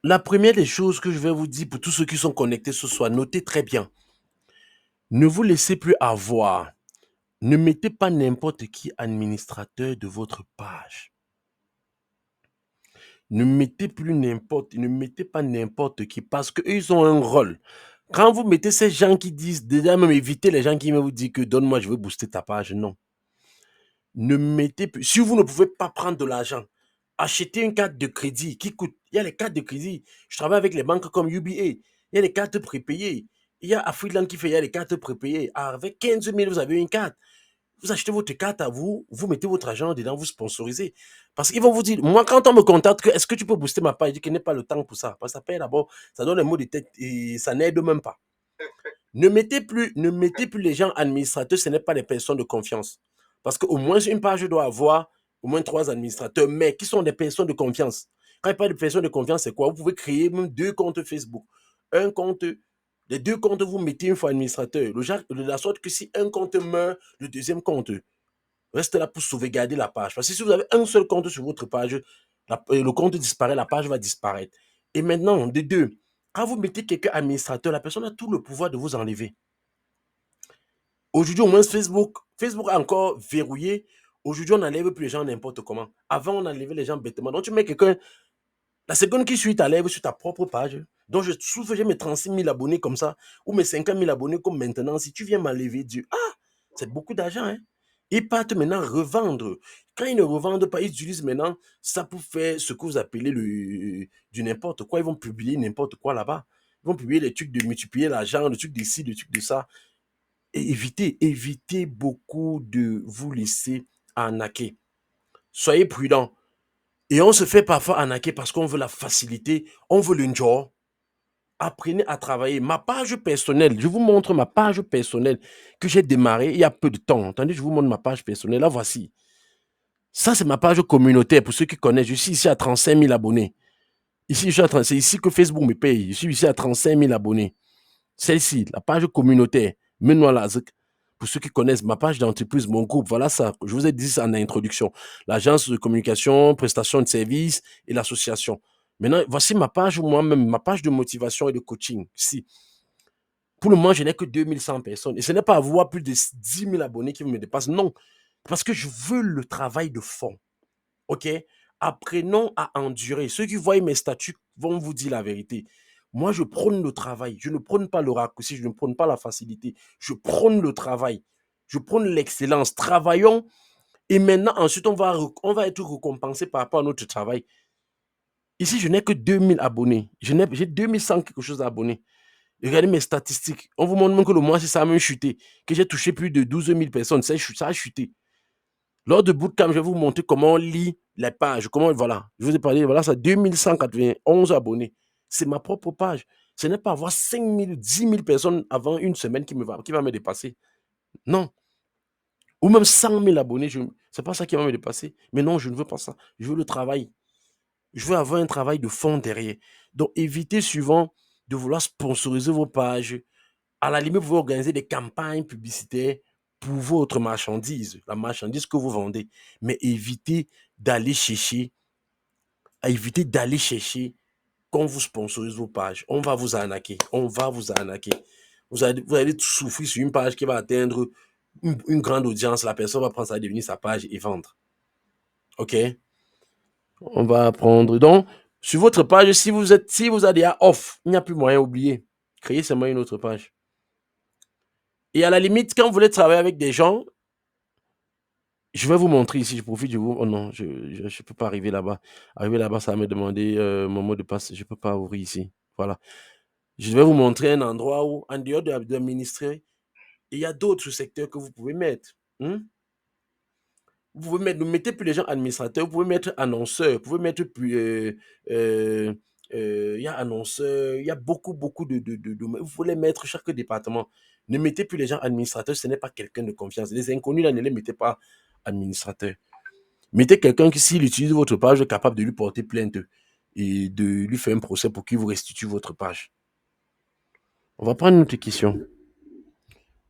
La première des choses que je vais vous dire pour tous ceux qui sont connectés ce soir, notez très bien. Ne vous laissez plus avoir. Ne mettez pas n'importe qui administrateur de votre page. Ne mettez pas n'importe qui parce qu'ils ont un rôle. Quand vous mettez ces gens qui disent, déjà même évitez les gens qui me vous disent que donne-moi, je veux booster ta page. Non. Ne mettez plus. Si vous ne pouvez pas prendre de l'argent, achetez une carte de crédit qui coûte. Il y a les cartes de crédit. Je travaille avec les banques comme UBA. Il y a les cartes prépayées. Il y a Afriland qui fait, il y a les cartes prépayées. Avec 15 000, vous avez une carte. Vous achetez votre carte à vous, vous mettez votre argent dedans, vous sponsorisez. Parce qu'ils vont vous dire, moi, quand on me contacte, est-ce que tu peux booster ma page? Je dis qu'il n'y a pas le temps pour ça. Parce que ça paye d'abord, ça donne un mot de tête et ça n'aide même pas. Ne mettez plus les gens administrateurs, ce n'est pas des personnes de confiance. Parce qu'au moins, une page doit avoir au moins 3 administrateurs, mais qui sont des personnes de confiance. Quand il parle de personnes de confiance, c'est quoi? Vous pouvez créer même 2 comptes Facebook. Un compte, les 2 comptes, vous mettez une fois administrateur. De la sorte que si un compte meurt, le deuxième compte reste là pour sauvegarder la page. Parce que si vous avez un seul compte sur votre page, le compte disparaît, la page va disparaître. Et maintenant, de deux, quand vous mettez quelqu'un administrateur, la personne a tout le pouvoir de vous enlever. Aujourd'hui, au moins, Facebook a encore verrouillé. Aujourd'hui, on n'enlève plus les gens n'importe comment. Avant, on enlevait les gens bêtement. Donc, tu mets quelqu'un, la seconde qui suit, tu enlèves sur ta propre page. Donc, je trouve que j'ai mes 36 000 abonnés comme ça, ou mes 50 000 abonnés comme maintenant. Si tu viens m'enlever, Dieu, c'est beaucoup d'argent, hein. Ils partent maintenant revendre. Quand ils ne revendent pas, ils utilisent maintenant ça pour faire ce que vous appelez du n'importe quoi. Ils vont publier n'importe quoi là-bas. Ils vont publier des trucs de multiplier l'argent, des trucs de ci, des trucs de ça. Et évitez beaucoup de vous laisser arnaquer. Soyez prudents. Et on se fait parfois arnaquer parce qu'on veut la facilité, on veut l'enjoy. Apprenez à travailler. Ma page personnelle, je vous montre ma page personnelle que j'ai démarrée il y a peu de temps. Attendez, je vous montre ma page personnelle. La voici. Ça, c'est ma page communautaire pour ceux qui connaissent. Je suis ici à 35 000 abonnés. Ici, c'est ici que Facebook me paye. Je suis ici à 35 000 abonnés. Celle-ci, la page communautaire, Menoir Lazik, pour ceux qui connaissent ma page d'entreprise, mon groupe, voilà ça. Je vous ai dit ça en introduction. L'agence de communication, prestation de services et l'association. Maintenant, voici ma page moi-même, ma page de motivation et de coaching. Si. Pour le moment, je n'ai que 2100 personnes. Et ce n'est pas avoir plus de 10 000 abonnés qui me dépassent. Non. Parce que je veux le travail de fond. OK? Apprenons à endurer. Ceux qui voient mes statuts vont vous dire la vérité. Moi, je prône le travail. Je ne prône pas le raccourci, je ne prône pas la facilité. Je prône le travail. Je prône l'excellence. Travaillons et maintenant, ensuite, on va être récompensé par rapport à notre travail. Ici, je n'ai que 2000 abonnés. J'ai 2100 quelque chose d'abonnés. Regardez mes statistiques. On vous montre même que le mois, ça a même chuté. Que j'ai touché plus de 12 000 personnes. Ça a chuté. Lors de Bootcamp, je vais vous montrer comment on lit les pages. Voilà. Je vous ai parlé, voilà, ça 2191 abonnés. C'est ma propre page. Ce n'est pas avoir 5 000, 10 000 personnes avant une semaine qui va me dépasser. Non. Ou même 100 000 abonnés. Ce n'est pas ça qui va me dépasser. Mais non, je ne veux pas ça. Je veux le travail. Je veux avoir un travail de fond derrière. Donc, évitez souvent de vouloir sponsoriser vos pages. À la limite, vous pouvez organiser des campagnes publicitaires pour votre marchandise, la marchandise que vous vendez. Mais évitez d'aller chercher quand vous sponsorisez vos pages. On va vous arnaquer. Vous allez souffrir sur une page qui va atteindre une grande audience. La personne va prendre ça, devenir sa page et vendre. OK? On va prendre. Donc, sur votre page, si vous allez à off, il n'y a plus moyen d'oublier. Créez seulement une autre page. Et à la limite, quand vous voulez travailler avec des gens, je vais vous montrer ici, je profite de vous. Oh non, je ne peux pas arriver là-bas. Arriver là-bas, ça va me demander mon mot de passe. Je ne peux pas ouvrir ici. Voilà. Je vais vous montrer un endroit où, en dehors d'administrer, il y a d'autres secteurs que vous pouvez mettre. Vous pouvez mettre, ne mettez plus les gens administrateurs, vous pouvez mettre annonceurs, vous pouvez mettre plus. Il y a annonceurs, il y a beaucoup de. Vous voulez mettre chaque département. Ne mettez plus les gens administrateurs, ce n'est pas quelqu'un de confiance. Les inconnus, là, ne les mettez pas administrateurs. Mettez quelqu'un qui, s'il utilise votre page, est capable de lui porter plainte et de lui faire un procès pour qu'il vous restitue votre page. On va prendre une autre question.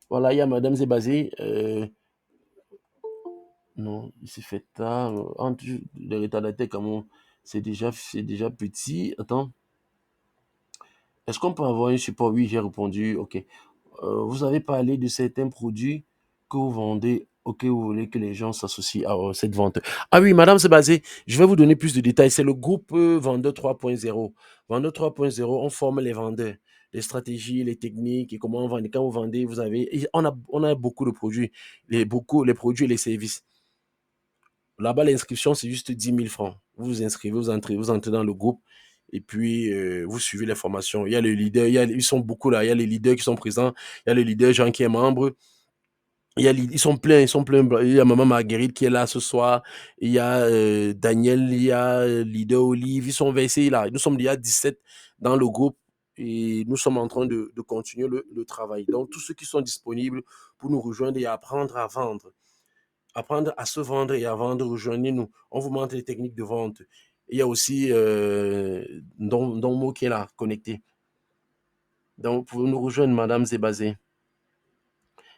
Voilà, il y a Madame Zebazé. Non, il s'est fait tard. Entre les retardataires, comment c'est déjà petit. Attends. Est-ce qu'on peut avoir un support? Oui, j'ai répondu. OK. Vous avez parlé de certains produits que vous vendez auxquels vous voulez que les gens s'associent à cette vente. Ah oui, Madame Sebazé, je vais vous donner plus de détails. C'est le groupe Vendeur 3.0. Vendeur 3.0, on forme les vendeurs, les stratégies, les techniques et comment on vend. Et quand vous vendez, on a beaucoup de produits, les produits et les services. Là-bas, l'inscription, c'est juste 10 000 francs. Vous vous inscrivez, vous entrez dans le groupe et puis vous suivez les formations. Il y a les leaders, ils sont beaucoup là. Il y a les leaders qui sont présents. Il y a le leader Jean qui est membre. Ils sont pleins. Il y a Maman Marguerite qui est là ce soir. Il y a Daniel, il y a leader Olive. Ils sont versés là. Nous sommes déjà 17 dans le groupe et nous sommes en train de continuer le travail. Donc, tous ceux qui sont disponibles pour nous rejoindre et apprendre à vendre, apprendre à se vendre et à vendre, rejoignez-nous. On vous montre les techniques de vente. Il y a aussi Donmo qui est là, connecté. Donc, vous pouvez nous rejoindre, Madame Zebazé.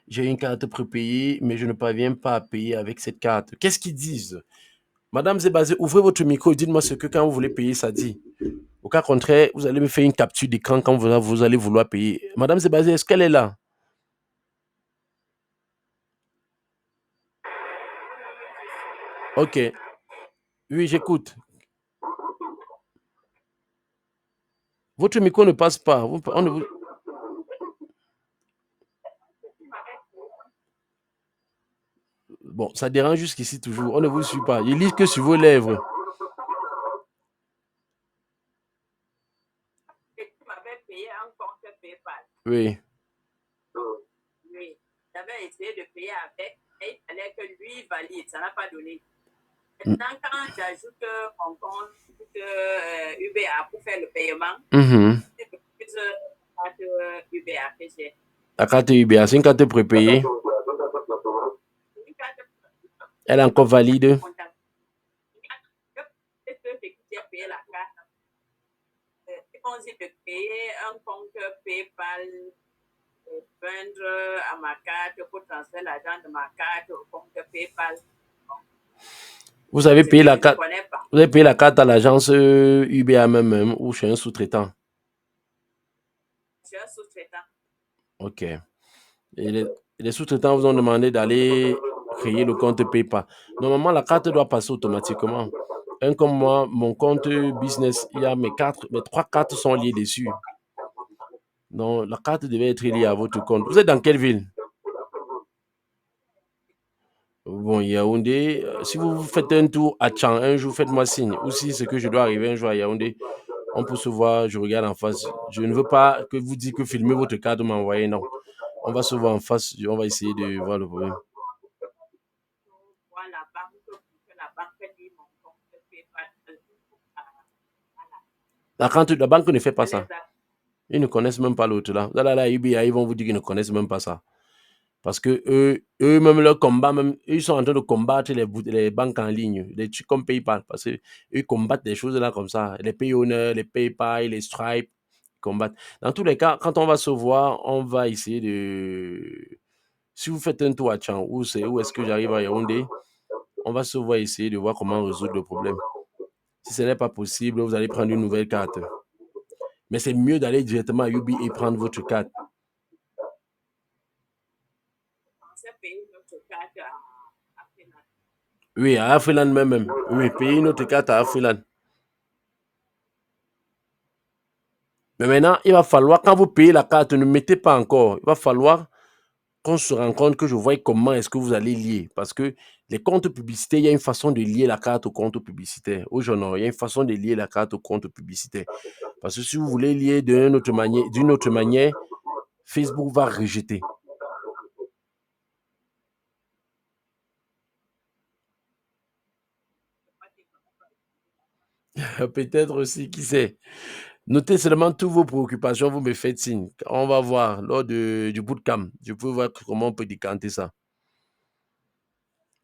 J'ai une carte prépayée, mais je ne parviens pas à payer avec cette carte. Qu'est-ce qu'ils disent? Madame Zebazé, ouvrez votre micro et dites-moi ce que quand vous voulez payer, ça dit. Au cas contraire, vous allez me faire une capture d'écran quand vous allez vouloir payer. Madame Zebazé, est-ce qu'elle est là? OK. Oui, j'écoute. Votre micro ne passe pas. Bon, ça dérange jusqu'ici toujours. On ne vous suit pas. Il lit que sur vos lèvres. Oui. Oui. J'avais essayé de payer avec, et il fallait que lui valide. Ça n'a pas donné. Maintenant, quand j'ajoute mon compte UBA pour faire le paiement, c'est plus carte UBA que j'ai. La carte UBA, c'est une carte prépayée. Elle est encore valide. Payer la carte. On dit de payer un compte PayPal, vendre à ma carte pour transférer l'argent de ma carte au compte PayPal. Vous avez payé la carte. Vous avez payé la carte à l'agence UBA même ou chez un sous-traitant? Chez un sous-traitant. OK. Et les sous-traitants vous ont demandé d'aller créer le compte PayPal. Normalement, la carte doit passer automatiquement. Comme moi, mon compte business, il y a mes 3 cartes sont liées dessus. Donc, la carte devait être liée à votre compte. Vous êtes dans quelle ville? Bon, Yaoundé, si vous faites un tour à Tchang, un jour, faites-moi signe. Ou si c'est que je dois arriver un jour à Yaoundé, on peut se voir, je regarde en face. Je ne veux pas que vous dites que filmez votre carte ou m'envoyez, non. On va se voir en face, on va essayer de voir le problème. Voir la banque pour que la banque dit mon compte PayPal. La banque ne fait pas ça. Ils ne connaissent même pas l'autre là. Là, ils vont vous dire qu'ils ne connaissent même pas ça. Parce que eux-mêmes, leur combat, même, ils sont en train de combattre les banques en ligne, les trucs comme PayPal. Parce qu'ils combattent des choses là comme ça. Les Payoneer, les PayPal, les Stripe, ils combattent. Dans tous les cas, quand on va se voir, on va essayer de. Si vous faites un tour à Tchang, où est-ce que j'arrive à Yaoundé, on va se voir essayer de voir comment résoudre le problème. Si ce n'est pas possible, vous allez prendre une nouvelle carte. Mais c'est mieux d'aller directement à Ubi et prendre votre carte. Oui, à Afriland même. Oui, payer notre carte à Afriland. Mais maintenant, il va falloir, quand vous payez la carte, ne mettez pas encore. Il va falloir qu'on se rende compte que je vois comment est-ce que vous allez lier. Parce que les comptes publicitaires, il y a une façon de lier la carte au compte publicitaire. Aujourd'hui, il y a une façon de lier la carte au compte publicitaire. Parce que si vous voulez lier d'une autre manière, Facebook va rejeter. Peut-être aussi, qui sait. Notez seulement toutes vos préoccupations, vous me faites signe. On va voir lors du bootcamp. Je peux voir comment on peut décanter ça.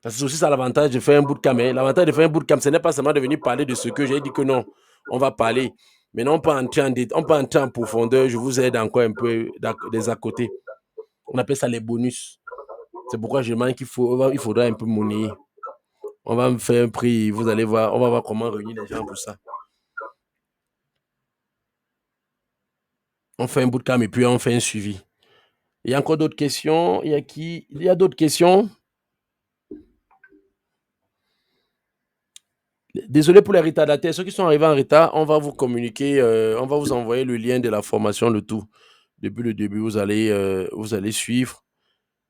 Parce que c'est aussi ça l'avantage de faire un bootcamp. Hein. L'avantage de faire un bootcamp, ce n'est pas seulement de venir parler de ce que j'ai dit que non, on va parler. Maintenant, on peut entrer en profondeur. Je vous aide encore un peu des à côté. On appelle ça les bonus. C'est pourquoi je demande il faudra un peu monnayer. On va me faire un prix. Vous allez voir, on va voir comment réunir les gens pour ça. On fait un bootcamp et puis on fait un suivi. Il y a encore d'autres questions. Il y a d'autres questions. Désolé pour les retardataires. Ceux qui sont arrivés en retard, on va vous communiquer, on va vous envoyer le lien de la formation, le tout. Depuis le début, vous allez suivre.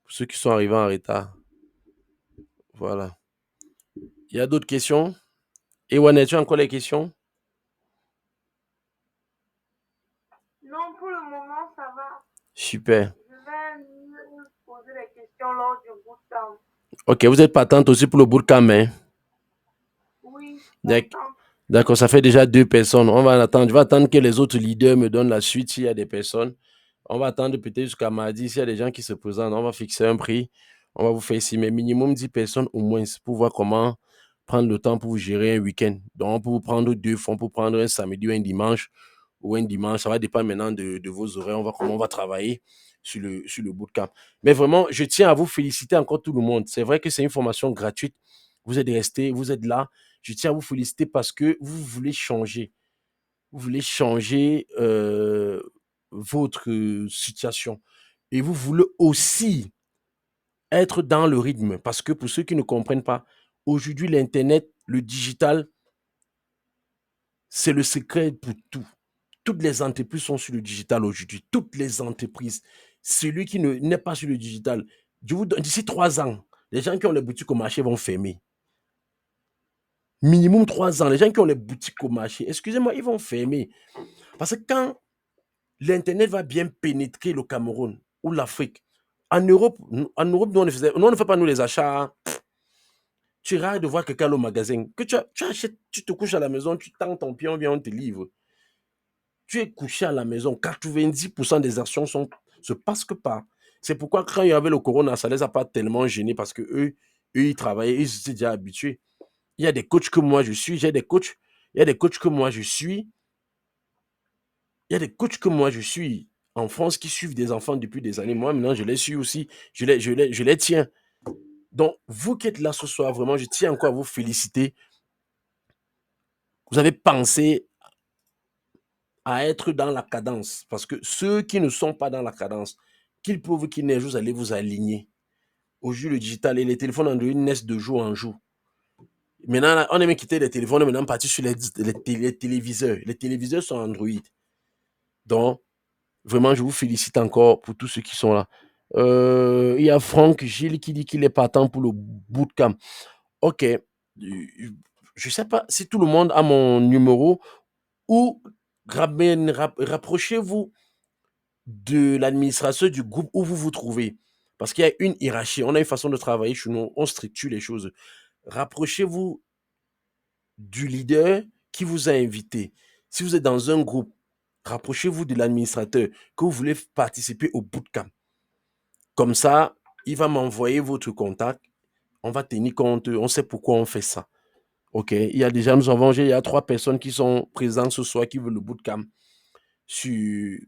Pour ceux qui sont arrivés en retard. Voilà. Il y a d'autres questions? Ewan, as-tu encore les questions? Non, pour le moment, ça va. Super. Je vais nous poser les questions lors du bootcamp. Ok, vous êtes partante aussi pour le bootcamp, hein? Oui. D'accord, ça fait déjà 2 personnes. On va attendre. Je vais attendre que les autres leaders me donnent la suite s'il y a des personnes. On va attendre peut-être jusqu'à mardi. S'il y a des gens qui se présentent, on va fixer un prix. On va vous faire ici, mais minimum 10 personnes au moins pour voir comment prendre le temps pour vous gérer un week-end. Donc, pour vous prendre 2 fois, pour prendre un samedi ou un dimanche, ça va dépendre maintenant de vos horaires. On va comment on va travailler sur le bootcamp. Mais vraiment, je tiens à vous féliciter encore tout le monde. C'est vrai que c'est une formation gratuite. Vous êtes restés, vous êtes là. Je tiens à vous féliciter parce que vous voulez changer. Vous voulez changer votre situation. Et vous voulez aussi être dans le rythme. Parce que pour ceux qui ne comprennent pas, aujourd'hui, l'Internet, le digital, c'est le secret pour tout. Toutes les entreprises sont sur le digital aujourd'hui. Toutes les entreprises. Celui qui n'est pas sur le digital, je vous donne d'ici 3 ans, les gens qui ont les boutiques au marché vont fermer. Minimum 3 ans, les gens qui ont les boutiques au marché, excusez-moi, ils vont fermer. Parce que quand l'Internet va bien pénétrer le Cameroun ou l'Afrique, en Europe, nous, on ne fait pas nous les achats. Hein. Tu es rare de voir quelqu'un au magasin. Que tu achètes, tu te couches à la maison, tu tends ton pied, on vient, on te livre. Tu es couché à la maison, 90% des actions se passent que par. C'est pourquoi quand il y avait le corona, ça ne les a pas tellement gênés parce que eux, ils travaillaient, ils étaient déjà habitués. Il y a des coachs que moi je suis, il y a des coachs que moi je suis. Il y a des coachs que moi je suis en France qui suivent des enfants depuis des années. Moi, maintenant, je les suis aussi. Je les tiens. Donc, vous qui êtes là ce soir, vraiment, je tiens encore à vous féliciter. Vous avez pensé à être dans la cadence. Parce que ceux qui ne sont pas dans la cadence, qu'ils prouvent qu'ils naissent, vous allez vous aligner. Aujourd'hui, le digital et les téléphones Android naissent de jour en jour. Maintenant, on aime quitter les téléphones, on est maintenant parti sur les téléviseurs. Les téléviseurs sont Android. Donc, Vraiment, je vous félicite encore pour tous ceux qui sont là. Il y a Franck Gilles qui dit qu'il est partant pour le bootcamp. Ok. Je ne sais pas si tout le monde a mon numéro ou rapprochez-vous de l'administration du groupe où vous vous trouvez. Parce qu'il y a une hiérarchie. On a une façon de travailler chez nous. On structure les choses. Rapprochez-vous du leader qui vous a invité. Si vous êtes dans un groupe, rapprochez-vous de l'administrateur que vous voulez participer au bootcamp. Comme ça, il va m'envoyer votre contact. On va tenir compte. On sait pourquoi on fait ça. OK. Il y a 3 personnes qui sont présentes ce soir qui veulent le bootcamp sur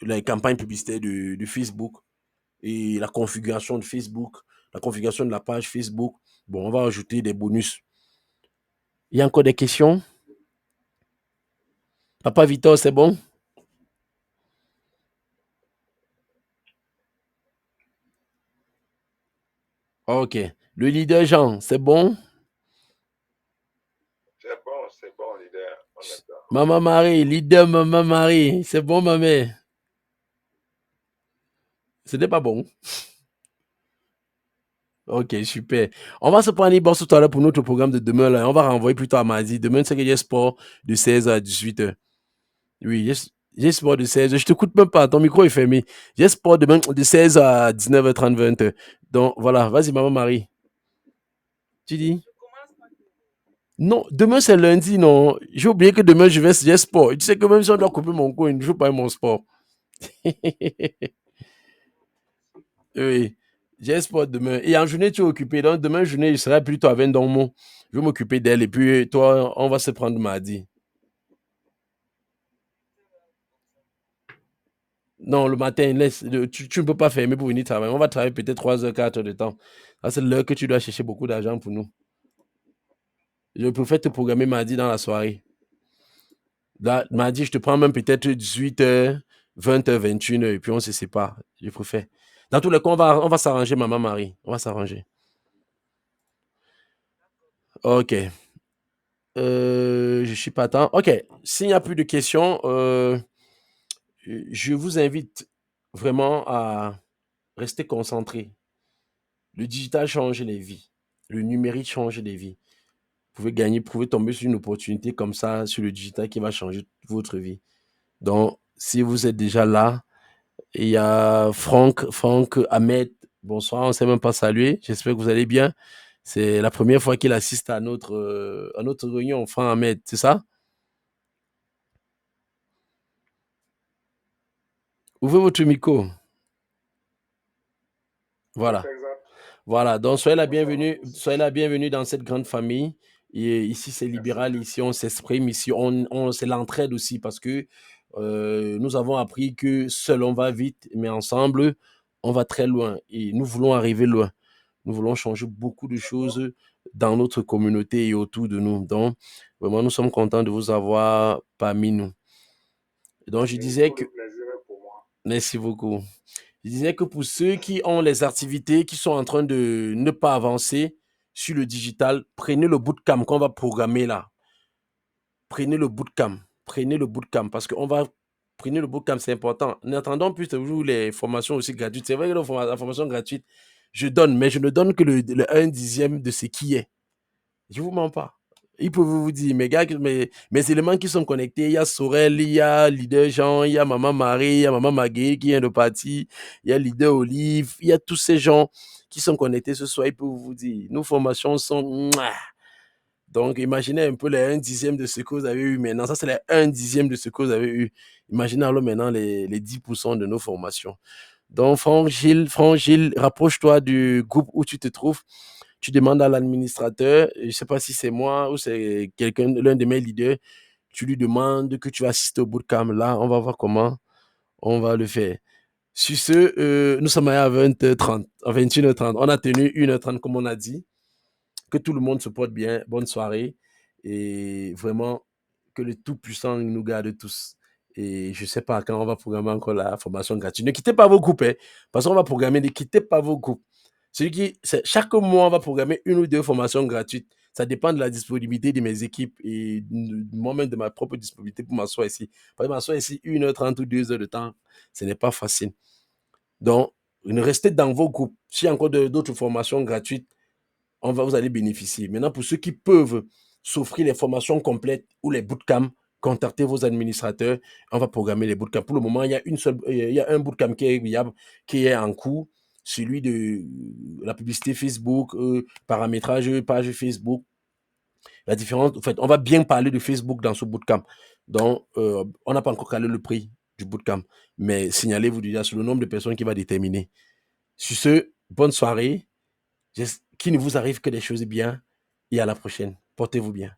les campagnes publicitaires de Facebook et la configuration de Facebook, la configuration de la page Facebook. Bon, on va ajouter des bonus. Il y a encore des questions? Papa Victor, c'est bon? OK. Le leader Jean, c'est bon? C'est bon, leader. On est d'accord. Maman Marie, leader Maman Marie, c'est bon, ma mère? Ce n'est pas bon. Ok, super. On va se prendre une bourse tout à l'heure pour notre programme de demain. Là. On va renvoyer plutôt à mardi. Demain, c'est que j'ai sport de 16h à 18h. Oui, j'ai sport de 16h. Je t'écoute même pas. Ton micro est fermé. J'ai sport demain de 16h à 19h30, 20h. Donc, voilà. Vas-y, maman Marie. Tu dis? Non, demain, c'est lundi, non. J'ai oublié que demain, j'ai sport. Tu sais que même si on doit couper mon coin, je ne joue pas mon sport. Oui. J'ai sport demain. Et en journée, tu es occupé. Donc, demain, journée, je serai plutôt à Vendôme. Je vais m'occuper d'elle. Et puis, toi, on va se prendre mardi. Non, le matin, tu ne peux pas fermer pour venir travailler. On va travailler peut-être 3 heures, 4 heures de temps. Ça, c'est l'heure que tu dois chercher beaucoup d'argent pour nous. Je préfère te programmer mardi dans la soirée. Là, mardi, je te prends même peut-être 18h, 20h, 21h. Et puis, on se sépare. Je préfère. Dans tous les cas, on va s'arranger, maman Marie. On va s'arranger. OK. Je suis pas temps. OK. S'il n'y a plus de questions, je vous invite vraiment à rester concentré. Le digital change les vies. Le numérique change les vies. Vous pouvez tomber sur une opportunité comme ça sur le digital qui va changer votre vie. Donc, si vous êtes déjà là, il y a Franck, Ahmed. Bonsoir, on ne s'est même pas salué. J'espère que vous allez bien. C'est la première fois qu'il assiste à notre réunion, Franck Ahmed, c'est ça? Ouvrez votre micro. Voilà. Voilà. Donc, soyez la bienvenue dans cette grande famille. Et ici, c'est libéral. Ici, on s'exprime. Ici, c'est l'entraide aussi parce que nous avons appris que seul, on va vite, mais ensemble, on va très loin. Et nous voulons arriver loin. Nous voulons changer beaucoup de choses dans notre communauté et autour de nous. Donc, vraiment, nous sommes contents de vous avoir parmi nous. Donc, je disais que... Merci beaucoup. Je disais que pour ceux qui ont les activités qui sont en train de ne pas avancer sur le digital, prenez le bootcamp qu'on va programmer là. Prenez le bootcamp. Parce qu'on va... Prenez le bootcamp, c'est important. N'attendons plus toujours les formations aussi gratuites. C'est vrai que la formation gratuite, je donne, mais je ne donne que le 1/10 de ce qui est. Je ne vous mens pas. Ils peuvent vous dire, mes éléments qui sont connectés, il y a Sorel, il y a Leader Jean, il y a Maman Marie, il y a Maman Magui qui vient de partir, il y a Leader Olive, il y a tous ces gens qui sont connectés ce soir, ils peuvent vous dire, nos formations sont... Donc, imaginez un peu les 1/10 de ce que vous avez eu maintenant. Ça, c'est les 1/10 de ce que vous avez eu. Imaginez alors maintenant les 10% de nos formations. Donc, Franck Gilles, rapproche-toi du groupe où tu te trouves. Tu demandes à l'administrateur, je ne sais pas si c'est moi ou c'est quelqu'un, l'un de mes leaders, tu lui demandes que tu vas assister au bootcamp. Là, on va voir comment on va le faire. Sur ce, nous sommes à 20h30, à 21h30. On a tenu 1h30 comme on a dit. Que tout le monde se porte bien. Bonne soirée. Et vraiment, que le Tout-Puissant nous garde tous. Et je ne sais pas quand on va programmer encore la formation gratuite. Ne quittez pas vos groupes, hein, parce qu'on va programmer. Ne quittez pas vos groupes. Chaque mois, on va programmer 1 ou 2 formations gratuites. Ça dépend de la disponibilité de mes équipes et moi-même de ma propre disponibilité pour m'asseoir ici. Parce que m'asseoir ici 1h30 ou 2 heures de temps, ce n'est pas facile. Donc, restez dans vos groupes. S'il y a encore d'autres formations gratuites, vous allez bénéficier. Maintenant, pour ceux qui peuvent s'offrir les formations complètes ou les bootcamps, contactez vos administrateurs. On va programmer les bootcamps. Pour le moment, il y a un bootcamp qui est viable, qui est en cours, celui de la publicité Facebook, paramétrage page Facebook. La différence, en fait, on va bien parler de Facebook dans ce bootcamp. Donc, on n'a pas encore calé le prix du bootcamp, mais signalez-vous déjà sur le nombre de personnes qui va déterminer. Sur ce, bonne soirée. Qu'il ne vous arrive que des choses bien et à la prochaine. Portez-vous bien.